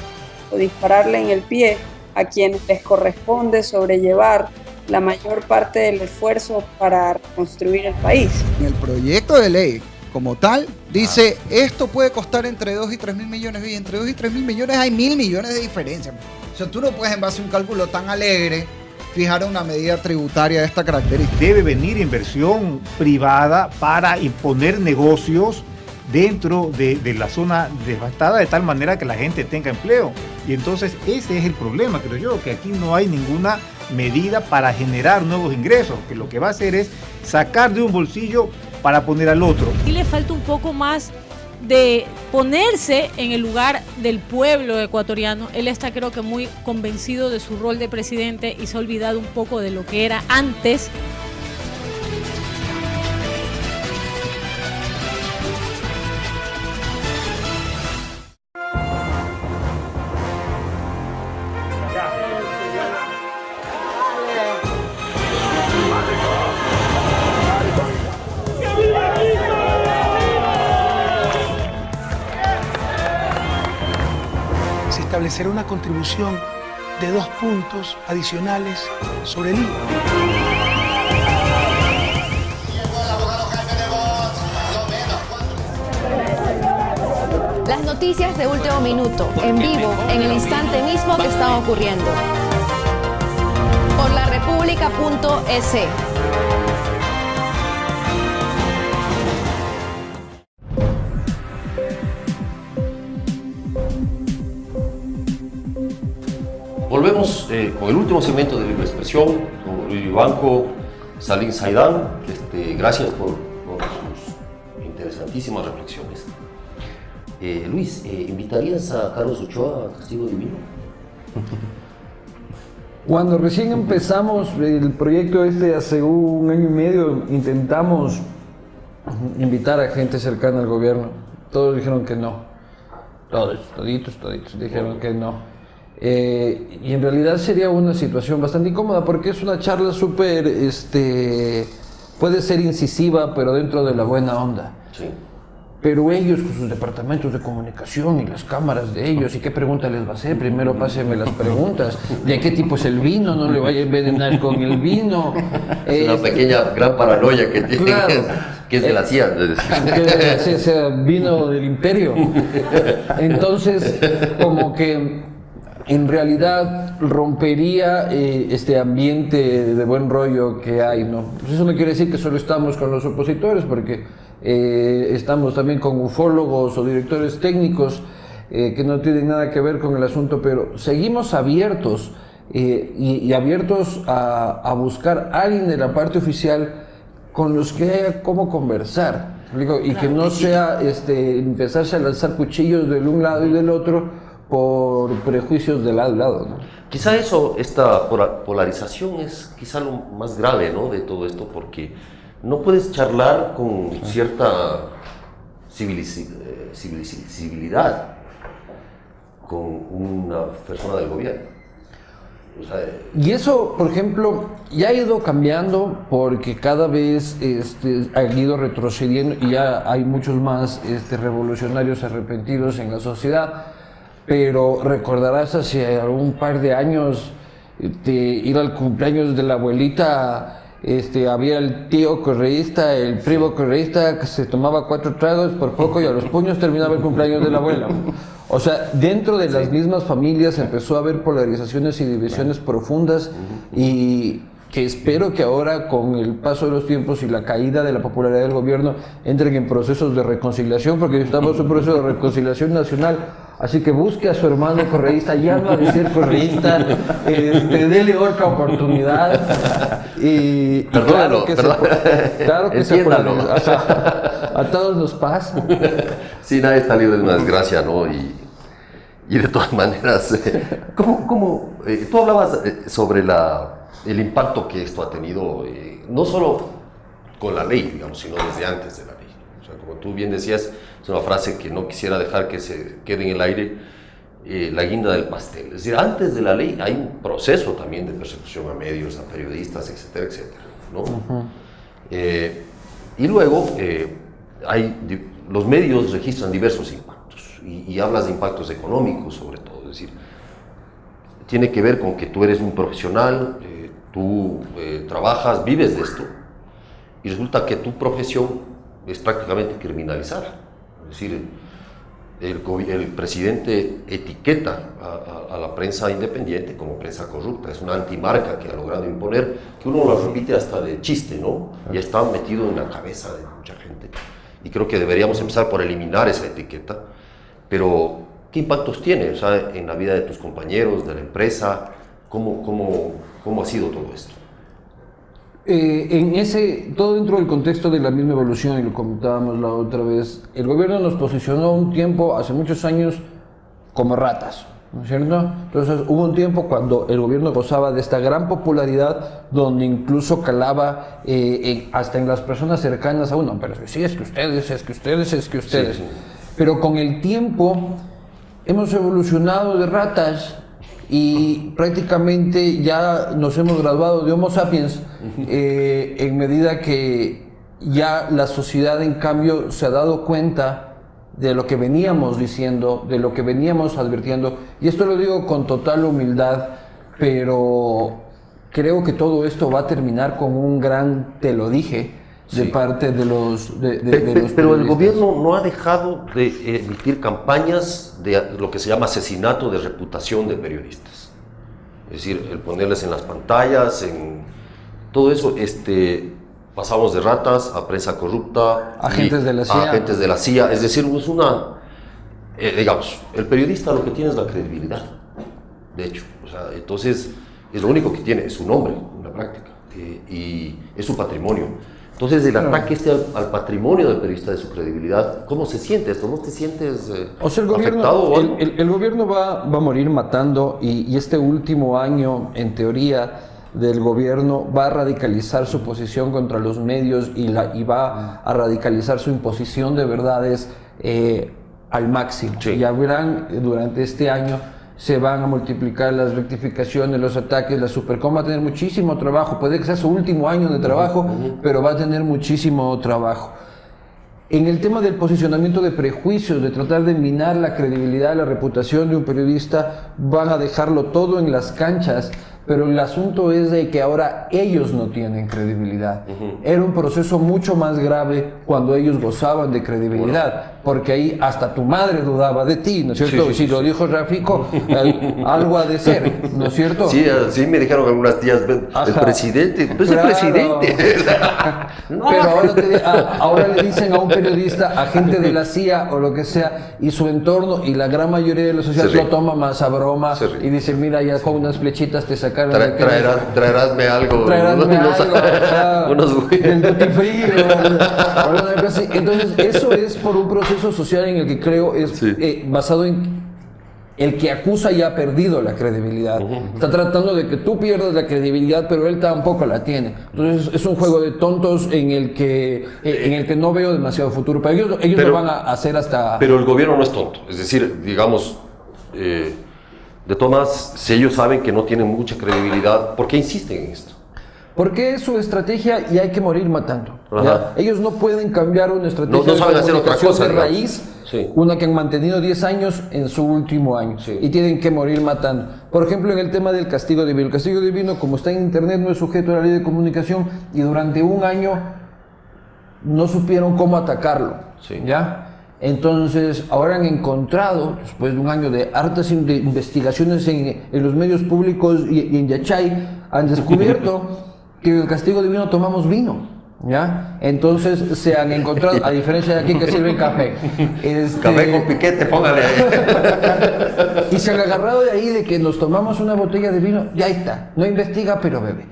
o dispararle en el pie a quienes les corresponde sobrellevar la mayor parte del esfuerzo para reconstruir el país. En el proyecto de ley como tal, dice, esto puede costar entre 2 y 3 mil millones, y entre 2 y 3 mil millones hay 1.000 millones de diferencia. O sea, tú no puedes, en base a un cálculo tan alegre, fijar una medida tributaria de esta característica. Debe venir inversión privada para imponer negocios dentro de la zona devastada, de tal manera que la gente tenga empleo. Y entonces ese es el problema, creo yo, que aquí no hay ninguna medida para generar nuevos ingresos, que lo que va a hacer es sacar de un bolsillo para poner al otro. Y le falta un poco más de ponerse en el lugar del pueblo ecuatoriano. Él está, creo que, muy convencido de su rol de presidente y se ha olvidado un poco de lo que era antes. Establecer una contribución de 2 puntos adicionales sobre el IVA. Las noticias de último minuto, en vivo, en el instante mismo que están ocurriendo. Por LaRepública.es. Volvemos con el último segmento de Libre Expresión, con Luis Vivanco, Salim Saidán. Gracias por sus interesantísimas reflexiones. Luis, ¿invitarías a Carlos Ochoa a Castigo Divino? Cuando recién empezamos el proyecto hace 1 año y medio, intentamos invitar a gente cercana al gobierno. Todos dijeron que no. Toditos dijeron que no. Y en realidad sería una situación bastante incómoda porque es una charla súper, puede ser incisiva, pero dentro de la buena onda. Sí. pero ellos con sus departamentos de comunicación y las cámaras de ellos, ¿y qué pregunta les va a hacer? Primero pásenme las preguntas, ¿de qué tipo es el vino? No le vaya a envenenar con el vino. Es una pequeña, gran paranoia que tiene, claro, que es de la CIA. Ese vino del imperio. Entonces, como que en realidad rompería este ambiente de buen rollo que hay, ¿no? Pues eso no quiere decir que solo estamos con los opositores, porque estamos también con ufólogos o directores técnicos que no tienen nada que ver con el asunto, pero seguimos abiertos y abiertos a buscar a alguien de la parte oficial con los que haya cómo conversar, y que no sea empezarse a lanzar cuchillos del un lado y del otro por prejuicios de lado y lado, ¿no? Quizá esta polarización es quizá lo más grave, ¿no?, de todo esto, porque no puedes charlar con cierta civilidad con una persona del gobierno. O sea, y eso, por ejemplo, ya ha ido cambiando porque cada vez ha ido retrocediendo y ya hay muchos más revolucionarios arrepentidos en la sociedad. Pero recordarás hace algún par de años ir al cumpleaños de la abuelita. Había el tío correísta, el primo correísta que se tomaba 4 tragos por poco y a los puños terminaba el cumpleaños de la abuela. O sea, dentro de las mismas familias empezó a haber polarizaciones y divisiones profundas, y que espero que ahora, con el paso de los tiempos y la caída de la popularidad del gobierno, entren en procesos de reconciliación, porque estamos en un proceso de reconciliación nacional. Así que busque a su hermano correísta, ya no a decir correísta, dele otra oportunidad. Y claro que se puede, a todos nos pasa. Sí, nadie está libre de una desgracia, ¿no? Y de todas maneras, tú hablabas sobre el impacto que esto ha tenido, no solo con la ley, digamos, sino desde antes de la ley. O sea, como tú bien decías, es una frase que no quisiera dejar que se quede en el aire, la guinda del pastel. Es decir, antes de la ley hay un proceso también de persecución a medios, a periodistas, etcétera, etcétera, ¿no? Y luego los medios registran diversos impactos, y hablas de impactos económicos sobre todo. Es decir, tiene que ver con que tú eres un profesional, tú trabajas, vives de esto, y resulta que tu profesión es prácticamente criminalizada. Es decir, el presidente etiqueta a la prensa independiente como prensa corrupta. Es una antimarca que ha logrado imponer, que uno la repite hasta de chiste, ¿no? Ya está metido en la cabeza de mucha gente. Y creo que deberíamos empezar por eliminar esa etiqueta. Pero, ¿qué impactos tiene, o sea, en la vida de tus compañeros, de la empresa? ¿Cómo ha sido todo esto? Todo dentro del contexto de la misma evolución, y lo comentábamos la otra vez, el gobierno nos posicionó un tiempo, hace muchos años, como ratas, ¿no es cierto? Entonces hubo un tiempo cuando el gobierno gozaba de esta gran popularidad, donde incluso calaba hasta en las personas cercanas a uno, pero sí, es que ustedes. Sí. Pero con el tiempo hemos evolucionado de ratas y prácticamente ya nos hemos graduado de Homo sapiens, en medida que ya la sociedad, en cambio, se ha dado cuenta de lo que veníamos diciendo, de lo que veníamos advirtiendo, y esto lo digo con total humildad, pero creo que todo esto va a terminar con un gran te lo dije de parte de los pero el gobierno no ha dejado de emitir campañas de lo que se llama asesinato de reputación de periodistas. Es decir, el ponerles en las pantallas, en todo eso, pasamos de ratas a prensa corrupta, agentes de la CIA. Es decir, es digamos, el periodista lo que tiene es la credibilidad, de hecho. O sea, entonces, es lo único que tiene, es su nombre en la práctica, y es su patrimonio. Entonces, el ataque al patrimonio del periodista, de su credibilidad, ¿cómo se siente esto? ¿No te sientes afectado? El gobierno va a morir matando, y este último año, en teoría, del gobierno va a radicalizar su posición contra los medios y va a radicalizar su imposición de verdades al máximo. Sí. Ya verán, durante este año se van a multiplicar las rectificaciones, los ataques. La Supercom va a tener muchísimo trabajo, puede que sea su último año de trabajo, pero va a tener muchísimo trabajo. En el tema del posicionamiento de prejuicios, de tratar de minar la credibilidad, la reputación de un periodista, van a dejarlo todo en las canchas, pero el asunto es de que ahora ellos no tienen credibilidad. Era un proceso mucho más grave cuando ellos gozaban de credibilidad, porque ahí hasta tu madre dudaba de ti, ¿no es cierto? Sí, y si lo dijo Rafico, algo ha de ser, ¿no es cierto? Sí, así me dijeron algunas tías, el presidente, pues Claro. el presidente. Pero ahora le dicen a un periodista, agente de la CIA o lo que sea, y su entorno y la gran mayoría de la sociedad Se ríe. lo toma más a broma y dice, mira, ya con unas flechitas te sacaron de que- Traerásme algo. Traerásme unos- algo, o sea, unos- del duty free o algo así. Entonces, eso es por un proceso social en el que creo es basado en el que acusa ya ha perdido la credibilidad. Está tratando de que tú pierdas la credibilidad, pero él tampoco la tiene. Entonces es un juego de tontos en el que no veo demasiado futuro. Pero ellos lo van a hacer hasta... Pero el gobierno no es tonto. Es decir, digamos, de todas, si ellos saben que no tienen mucha credibilidad, ¿por qué insisten en esto? Porque es su estrategia y hay que morir matando. ¿ya? Ajá. Ellos no pueden cambiar una estrategia No saben hacer otra comunicación cosa, de digamos. raíz, Sí. una que han mantenido 10 años en su último año y tienen que morir matando. Por ejemplo, en el tema del castigo divino. El castigo divino, como está en internet, no es sujeto a la ley de comunicación y durante un año no supieron cómo atacarlo. ¿Ya? Entonces, ahora han encontrado, después de un año de hartas investigaciones en los medios públicos y en Yachay, han descubierto que en el castigo divino tomamos vino. ¿Ya? Entonces se han encontrado, a diferencia de aquí que sirven café. Café con piquete, póngale ahí. Y se han agarrado de ahí de que nos tomamos una botella de vino, ya está, no investiga pero bebe.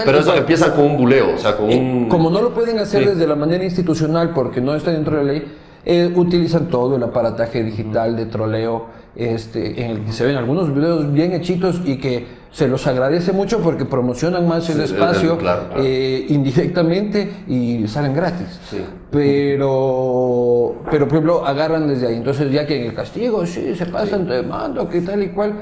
Pero eso empieza con un buleo, o sea, con un... Como no lo pueden hacer desde la manera institucional porque no está dentro de la ley, utilizan todo el aparataje digital de troleo, en el que se ven algunos videos bien hechitos y que se los agradece mucho porque promocionan más el espacio claro. indirectamente y salen gratis. Pero por ejemplo agarran desde ahí, entonces ya que en el castigo sí se pasan te mando que tal y cual.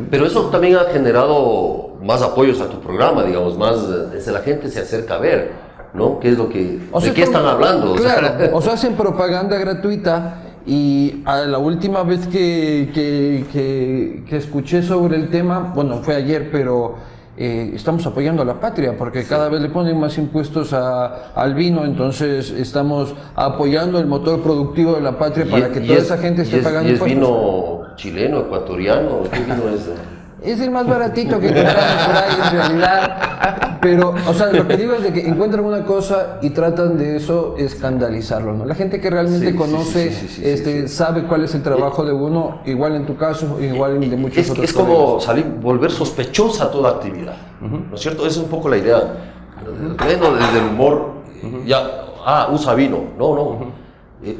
Pero eso también ha generado más apoyos a tu programa, digamos, más desde la gente se acerca a ver, ¿no? ¿Qué es lo que, de qué están hablando? Claro, o sea, hacen propaganda gratuita y a la última vez que escuché sobre el tema, bueno, fue ayer, pero estamos apoyando a la patria porque cada vez le ponen más impuestos al vino, entonces estamos apoyando el motor productivo de la patria para que toda esa gente esté pagando impuestos. ¿Y es impuestos. vino chileno, ecuatoriano? ¿Qué vino es? Es el más baratito que encontramos por ahí en realidad, pero, o sea, lo que digo es de que encuentran una cosa y tratan de eso escandalizarlo, ¿no? La gente que realmente conoce, sabe cuál es el trabajo de uno, igual en tu caso, igual en de muchos otros. Es como volver sospechosa toda actividad, ¿no es cierto? Esa es un poco la idea. Bueno, desde el humor, usa vino,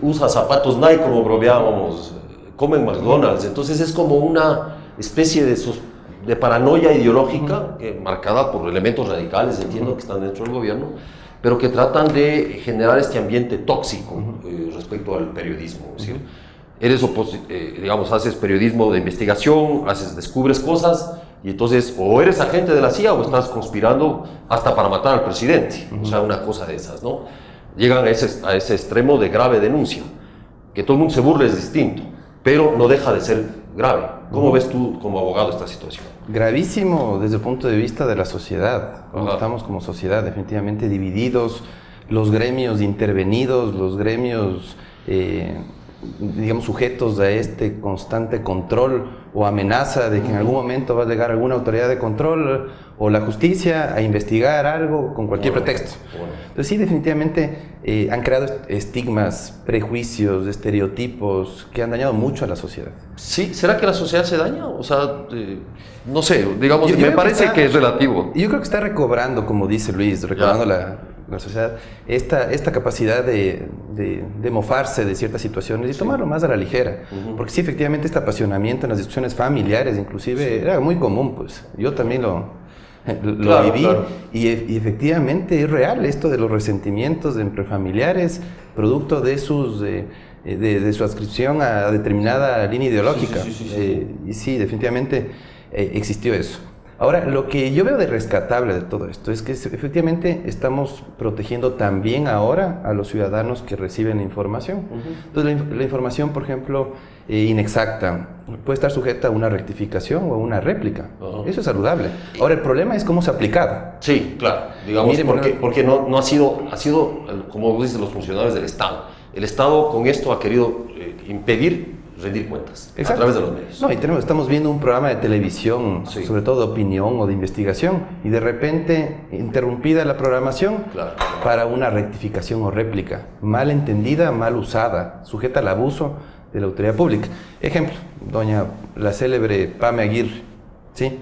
usa zapatos Nike como bromeábamos, comen McDonald's, entonces es como una especie de paranoia ideológica marcada por elementos radicales, entiendo que están dentro del gobierno, pero que tratan de generar este ambiente tóxico respecto al periodismo. Es decir, digamos, haces periodismo de investigación, descubres cosas y entonces o eres agente de la CIA o estás conspirando hasta para matar al presidente, o sea, una cosa de esas, ¿no? Llegan a ese extremo de grave denuncia, que todo el mundo se burle es distinto, pero no deja de ser grave. ¿Cómo ves tú como abogado esta situación? Gravísimo desde el punto de vista de la sociedad. Estamos como sociedad definitivamente divididos, los gremios intervenidos, los gremios, digamos, sujetos a este constante control o amenaza de que en algún momento va a llegar alguna autoridad de control o la justicia a investigar algo con cualquier pretexto. Entonces sí, definitivamente han creado estigmas, prejuicios, estereotipos que han dañado mucho a la sociedad. Sí, ¿será que la sociedad se daña? O sea, no sé, digamos, me parece que es relativo. Yo creo que está recobrando, como dice Luis, recobrando la sociedad, esta capacidad de mofarse de ciertas situaciones y tomarlo más a la ligera. Porque sí, efectivamente, este apasionamiento en las discusiones familiares, inclusive, era muy común, pues. Yo también lo viví. Y efectivamente es real esto de los resentimientos entre familiares, producto de su adscripción a determinada línea ideológica. Y sí, definitivamente existió eso. Ahora, lo que yo veo de rescatable de todo esto es que efectivamente estamos protegiendo también ahora a los ciudadanos que reciben información. Entonces, la información, por ejemplo, inexacta, puede estar sujeta a una rectificación o a una réplica. Eso es saludable. Ahora, el problema es cómo se ha aplicado. Sí, claro. Digamos, porque no ha sido, como dicen los funcionarios del Estado. El Estado con esto ha querido impedir rendir cuentas. Exacto. A través de los medios. No, y estamos viendo un programa de televisión, sobre todo de opinión o de investigación, y de repente interrumpida la programación para una rectificación o réplica, mal entendida, mal usada, sujeta al abuso de la autoridad pública. Ejemplo, la célebre Pame Aguirre, ¿sí?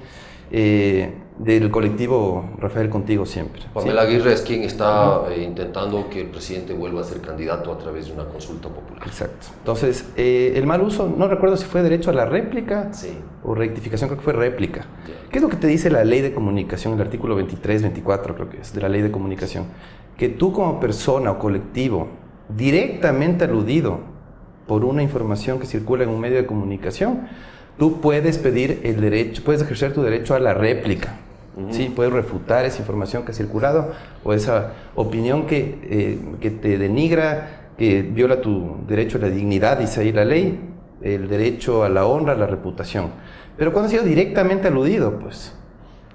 Del colectivo Rafael Contigo Siempre. Pamela Aguirre es quien está intentando que el presidente vuelva a ser candidato a través de una consulta popular. Exacto. Entonces, el mal uso, no recuerdo si fue derecho a la réplica o rectificación, creo que fue réplica. ¿Qué es lo que te dice la ley de comunicación, el artículo 23, 24 creo que es, de la ley de comunicación? Que tú como persona o colectivo directamente aludido por una información que circula en un medio de comunicación, tú puedes pedir el derecho, puedes ejercer tu derecho a la réplica. Sí, puedes refutar esa información que ha circulado o esa opinión que te denigra, que viola tu derecho a la dignidad, dice ahí la ley, el derecho a la honra, a la reputación. Pero cuando ha sido directamente aludido, pues...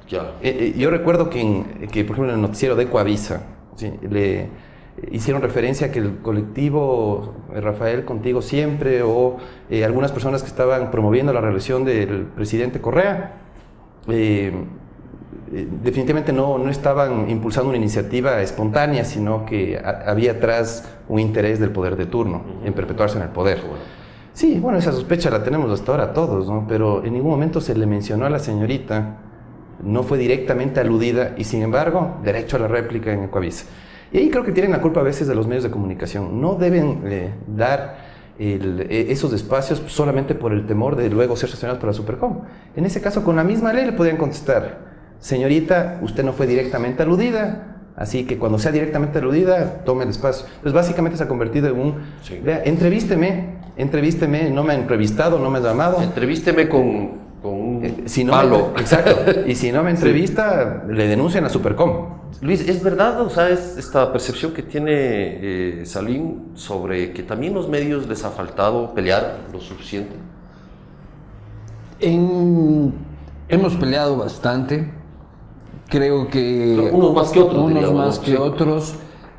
yo recuerdo que, por ejemplo, en el noticiero de Ecoavisa, ¿sí? Le hicieron referencia a que el colectivo Rafael Contigo Siempre o algunas personas que estaban promoviendo la reelección del presidente Correa, definitivamente no estaban impulsando una iniciativa espontánea, sino que había atrás un interés del poder de turno en perpetuarse en el poder. Sí, bueno, esa sospecha la tenemos hasta ahora todos, ¿no? Pero en ningún momento se le mencionó a la señorita, no fue directamente aludida y sin embargo, derecho a la réplica en Ecoavisa. Y ahí creo que tienen la culpa a veces de los medios de comunicación. No deben dar esos espacios solamente por el temor de luego ser sancionados por la Supercom. En ese caso, con la misma ley le podrían contestar: señorita, usted no fue directamente aludida, así que cuando sea directamente aludida, tome el espacio. Entonces, básicamente se ha convertido en un... Vea, entrevísteme, no me ha entrevistado, no me ha llamado. Entrevísteme con un palo. Exacto. Y si no me entrevista, le denuncian a Supercom. Luis, ¿es verdad, o sea, es esta percepción que tiene Salim sobre que también los medios les ha faltado pelear lo suficiente? Hemos peleado bastante. Creo que... Unos más que otros. Unos más que otros.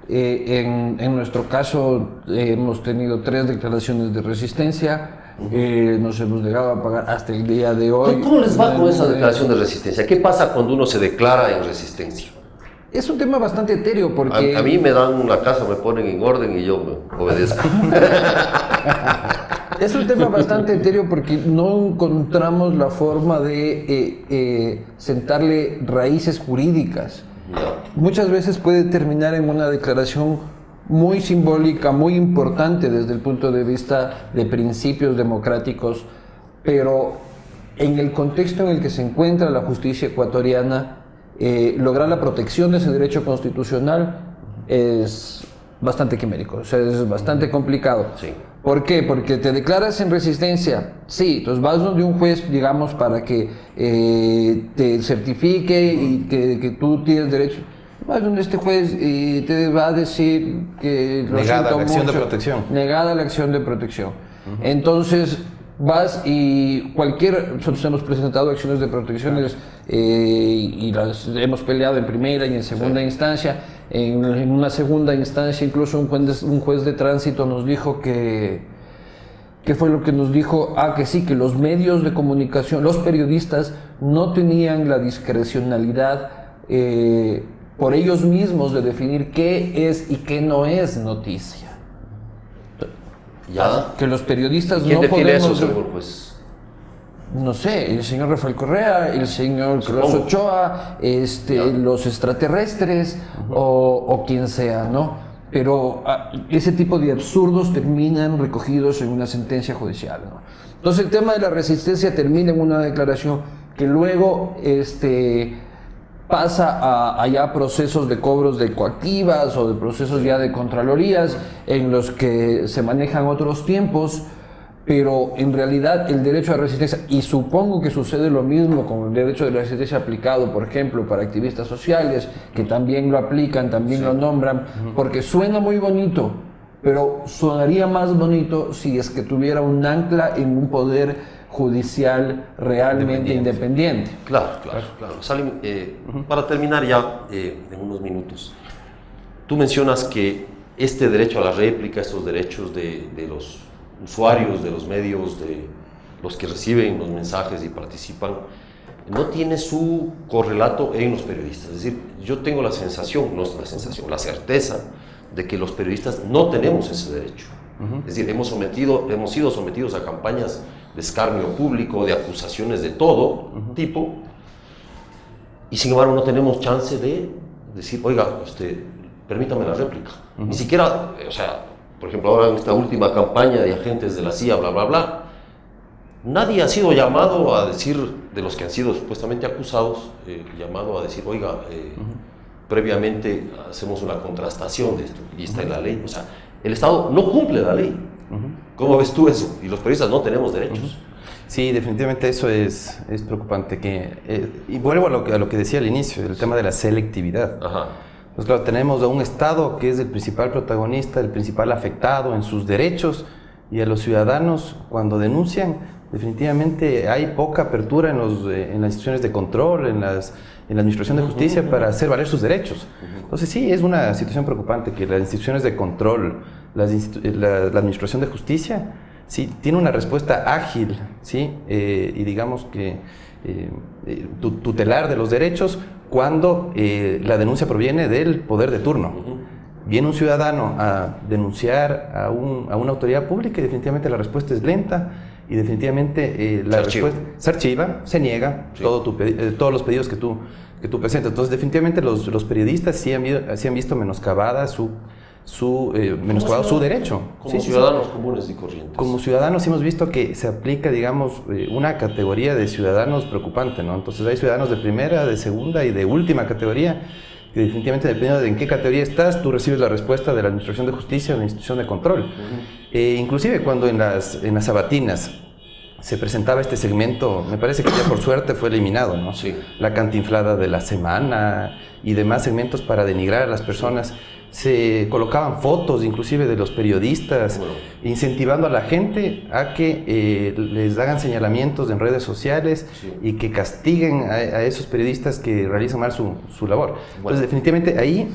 En nuestro caso hemos tenido 3 declaraciones de resistencia. Nos hemos llegado a pagar hasta el día de hoy. ¿Cómo les va con esa declaración de resistencia? ¿Qué pasa cuando uno se declara en resistencia? Es un tema bastante etéreo porque... A mí me dan una casa, me ponen en orden y yo me obedezco. Es un tema bastante etéreo porque no encontramos la forma de sentarle raíces jurídicas. Muchas veces puede terminar en una declaración muy simbólica, muy importante desde el punto de vista de principios democráticos, pero en el contexto en el que se encuentra la justicia ecuatoriana, lograr la protección de ese derecho constitucional es bastante quimérico, o sea, es bastante complicado. Sí. ¿Por qué? Porque te declaras en resistencia, sí, entonces vas donde un juez, digamos, para que te certifique y que tú tienes derecho. Vas donde este juez te va a decir que... Negada la acción de protección. Negada la acción de protección. Entonces vas y nosotros hemos presentado acciones de protecciones y las hemos peleado en primera y en segunda instancia. En una segunda instancia incluso un juez de tránsito nos dijo ¿qué fue lo que nos dijo? Que sí, que los medios de comunicación, los periodistas no tenían la discrecionalidad por ellos mismos de definir qué es y qué no es noticia. Que los periodistas no podemos... ¿Quién define eso, según juez? No sé, el señor Rafael Correa, el señor Carlos Ochoa, los extraterrestres o quien sea, ¿no? Pero ese tipo de absurdos terminan recogidos en una sentencia judicial, ¿no? Entonces el tema de la resistencia termina en una declaración que luego pasa a ya procesos de cobros de coactivas o de procesos ya de contralorías en los que se manejan otros tiempos. pero en realidad el derecho a resistencia, y supongo que sucede lo mismo con el derecho de la resistencia aplicado, por ejemplo, para activistas sociales, que también lo aplican, también lo nombran, porque suena muy bonito, pero sonaría más bonito si es que tuviera un ancla en un poder judicial realmente independiente. Claro. Salim, para terminar ya en unos minutos, tú mencionas que este derecho a la réplica, estos derechos de los usuarios de los medios, de los que reciben los mensajes y participan, no tiene su correlato en los periodistas. Es decir, yo tengo la certeza de que los periodistas no tenemos ese derecho. Es decir, hemos sido sometidos a campañas de escarnio público, de acusaciones de todo tipo, y sin embargo no tenemos chance de decir, oiga, permítame la réplica. Ni siquiera, por ejemplo, ahora en esta última campaña de agentes de la CIA, bla, bla, bla, nadie ha sido llamado a decir, de los que han sido supuestamente acusados, llamado a decir, oiga, previamente hacemos una contrastación de esto, y está en la ley. O sea, el Estado no cumple la ley. ¿Cómo ves tú eso? Y los periodistas no tenemos derechos. Sí, definitivamente eso es preocupante. Y vuelvo a lo que decía al inicio, el tema de la selectividad. Pues claro, tenemos a un Estado que es el principal protagonista, el principal afectado en sus derechos, y a los ciudadanos, cuando denuncian, definitivamente hay poca apertura en las instituciones de control, en la Administración de Justicia para hacer valer sus derechos. Entonces sí, es una situación preocupante que las instituciones de control, la Administración de Justicia, sí, tiene una respuesta ágil, ¿sí? Y digamos que tutelar de los derechos cuando la denuncia proviene del poder de turno. Viene un ciudadano a denunciar a una autoridad pública y definitivamente la respuesta es lenta y definitivamente la respuesta se archiva, se niega todos los pedidos que tú presentas. Entonces definitivamente los periodistas sí han visto menoscabada menoscabado su derecho. Como ciudadanos comunes y corrientes. Como ciudadanos hemos visto que se aplica, digamos, una categoría de ciudadanos preocupante, ¿no? Entonces hay ciudadanos de primera, de segunda y de última categoría, que definitivamente dependiendo de en qué categoría estás, tú recibes la respuesta de la Administración de Justicia o de la institución de control. Inclusive cuando en las sabatinas se presentaba este segmento, me parece que ya por suerte fue eliminado, ¿no? Sí. La cantinflada de la semana y demás segmentos para denigrar a las personas. Se colocaban fotos inclusive de los periodistas, incentivando a la gente a que les hagan señalamientos en redes sociales y que castiguen a esos periodistas que realizan mal su labor. Entonces definitivamente ahí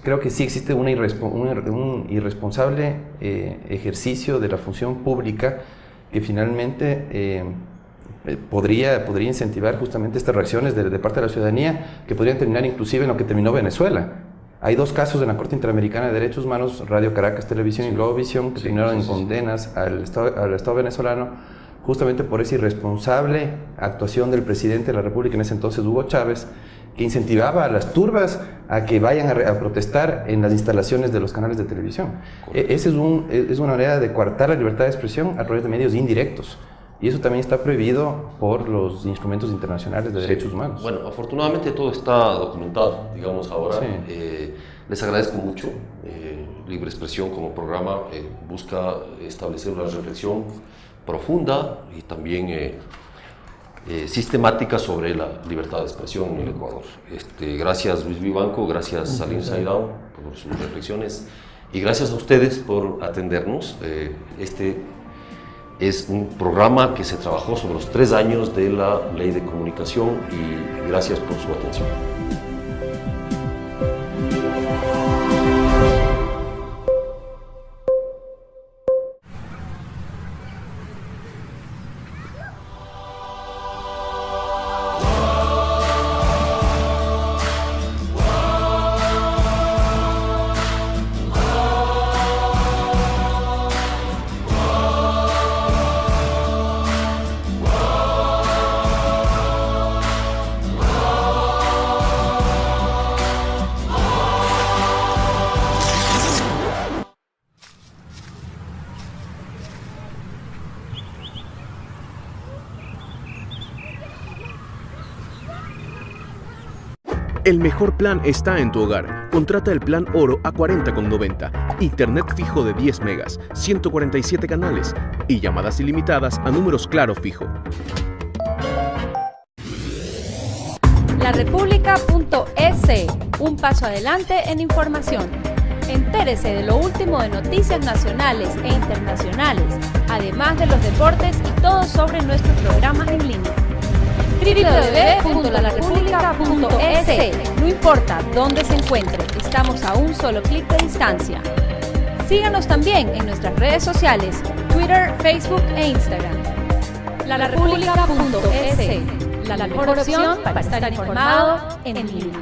creo que sí existe un irresponsable ejercicio de la función pública que finalmente podría incentivar justamente estas reacciones de parte de la ciudadanía que podrían terminar inclusive en lo que terminó Venezuela. Hay dos casos en la Corte Interamericana de Derechos Humanos, Radio Caracas Televisión y Globovisión, que terminaron en condenas al Estado venezolano justamente por esa irresponsable actuación del presidente de la República en ese entonces, Hugo Chávez, que incentivaba a las turbas a que vayan a protestar en las instalaciones de los canales de televisión. Esa es una manera de coartar la libertad de expresión a través de medios indirectos. Y eso también está prohibido por los instrumentos internacionales de derechos humanos. Bueno, afortunadamente todo está documentado, digamos ahora. Les agradezco mucho. Libre Expresión como programa busca establecer una reflexión profunda y también sistemática sobre la libertad de expresión en el Ecuador. Gracias Luis Vivanco, gracias Salim Saidao por sus reflexiones y gracias a ustedes por atendernos. Es un programa que se trabajó sobre los 3 años de la Ley de Comunicación y gracias por su atención. El mejor plan está en tu hogar. Contrata el plan Oro a 40,90. Internet fijo de 10 megas, 147 canales y llamadas ilimitadas a números Claro fijo. LaRepública.es, un paso adelante en información. Entérese de lo último de noticias nacionales e internacionales, además de los deportes y todo sobre nuestros programas en línea. www.larepublica.es. No importa dónde se encuentre, estamos a un solo clic de distancia. Síganos también en nuestras redes sociales, Twitter, Facebook e Instagram. LaRepública.es, la mejor opción para estar informado en línea.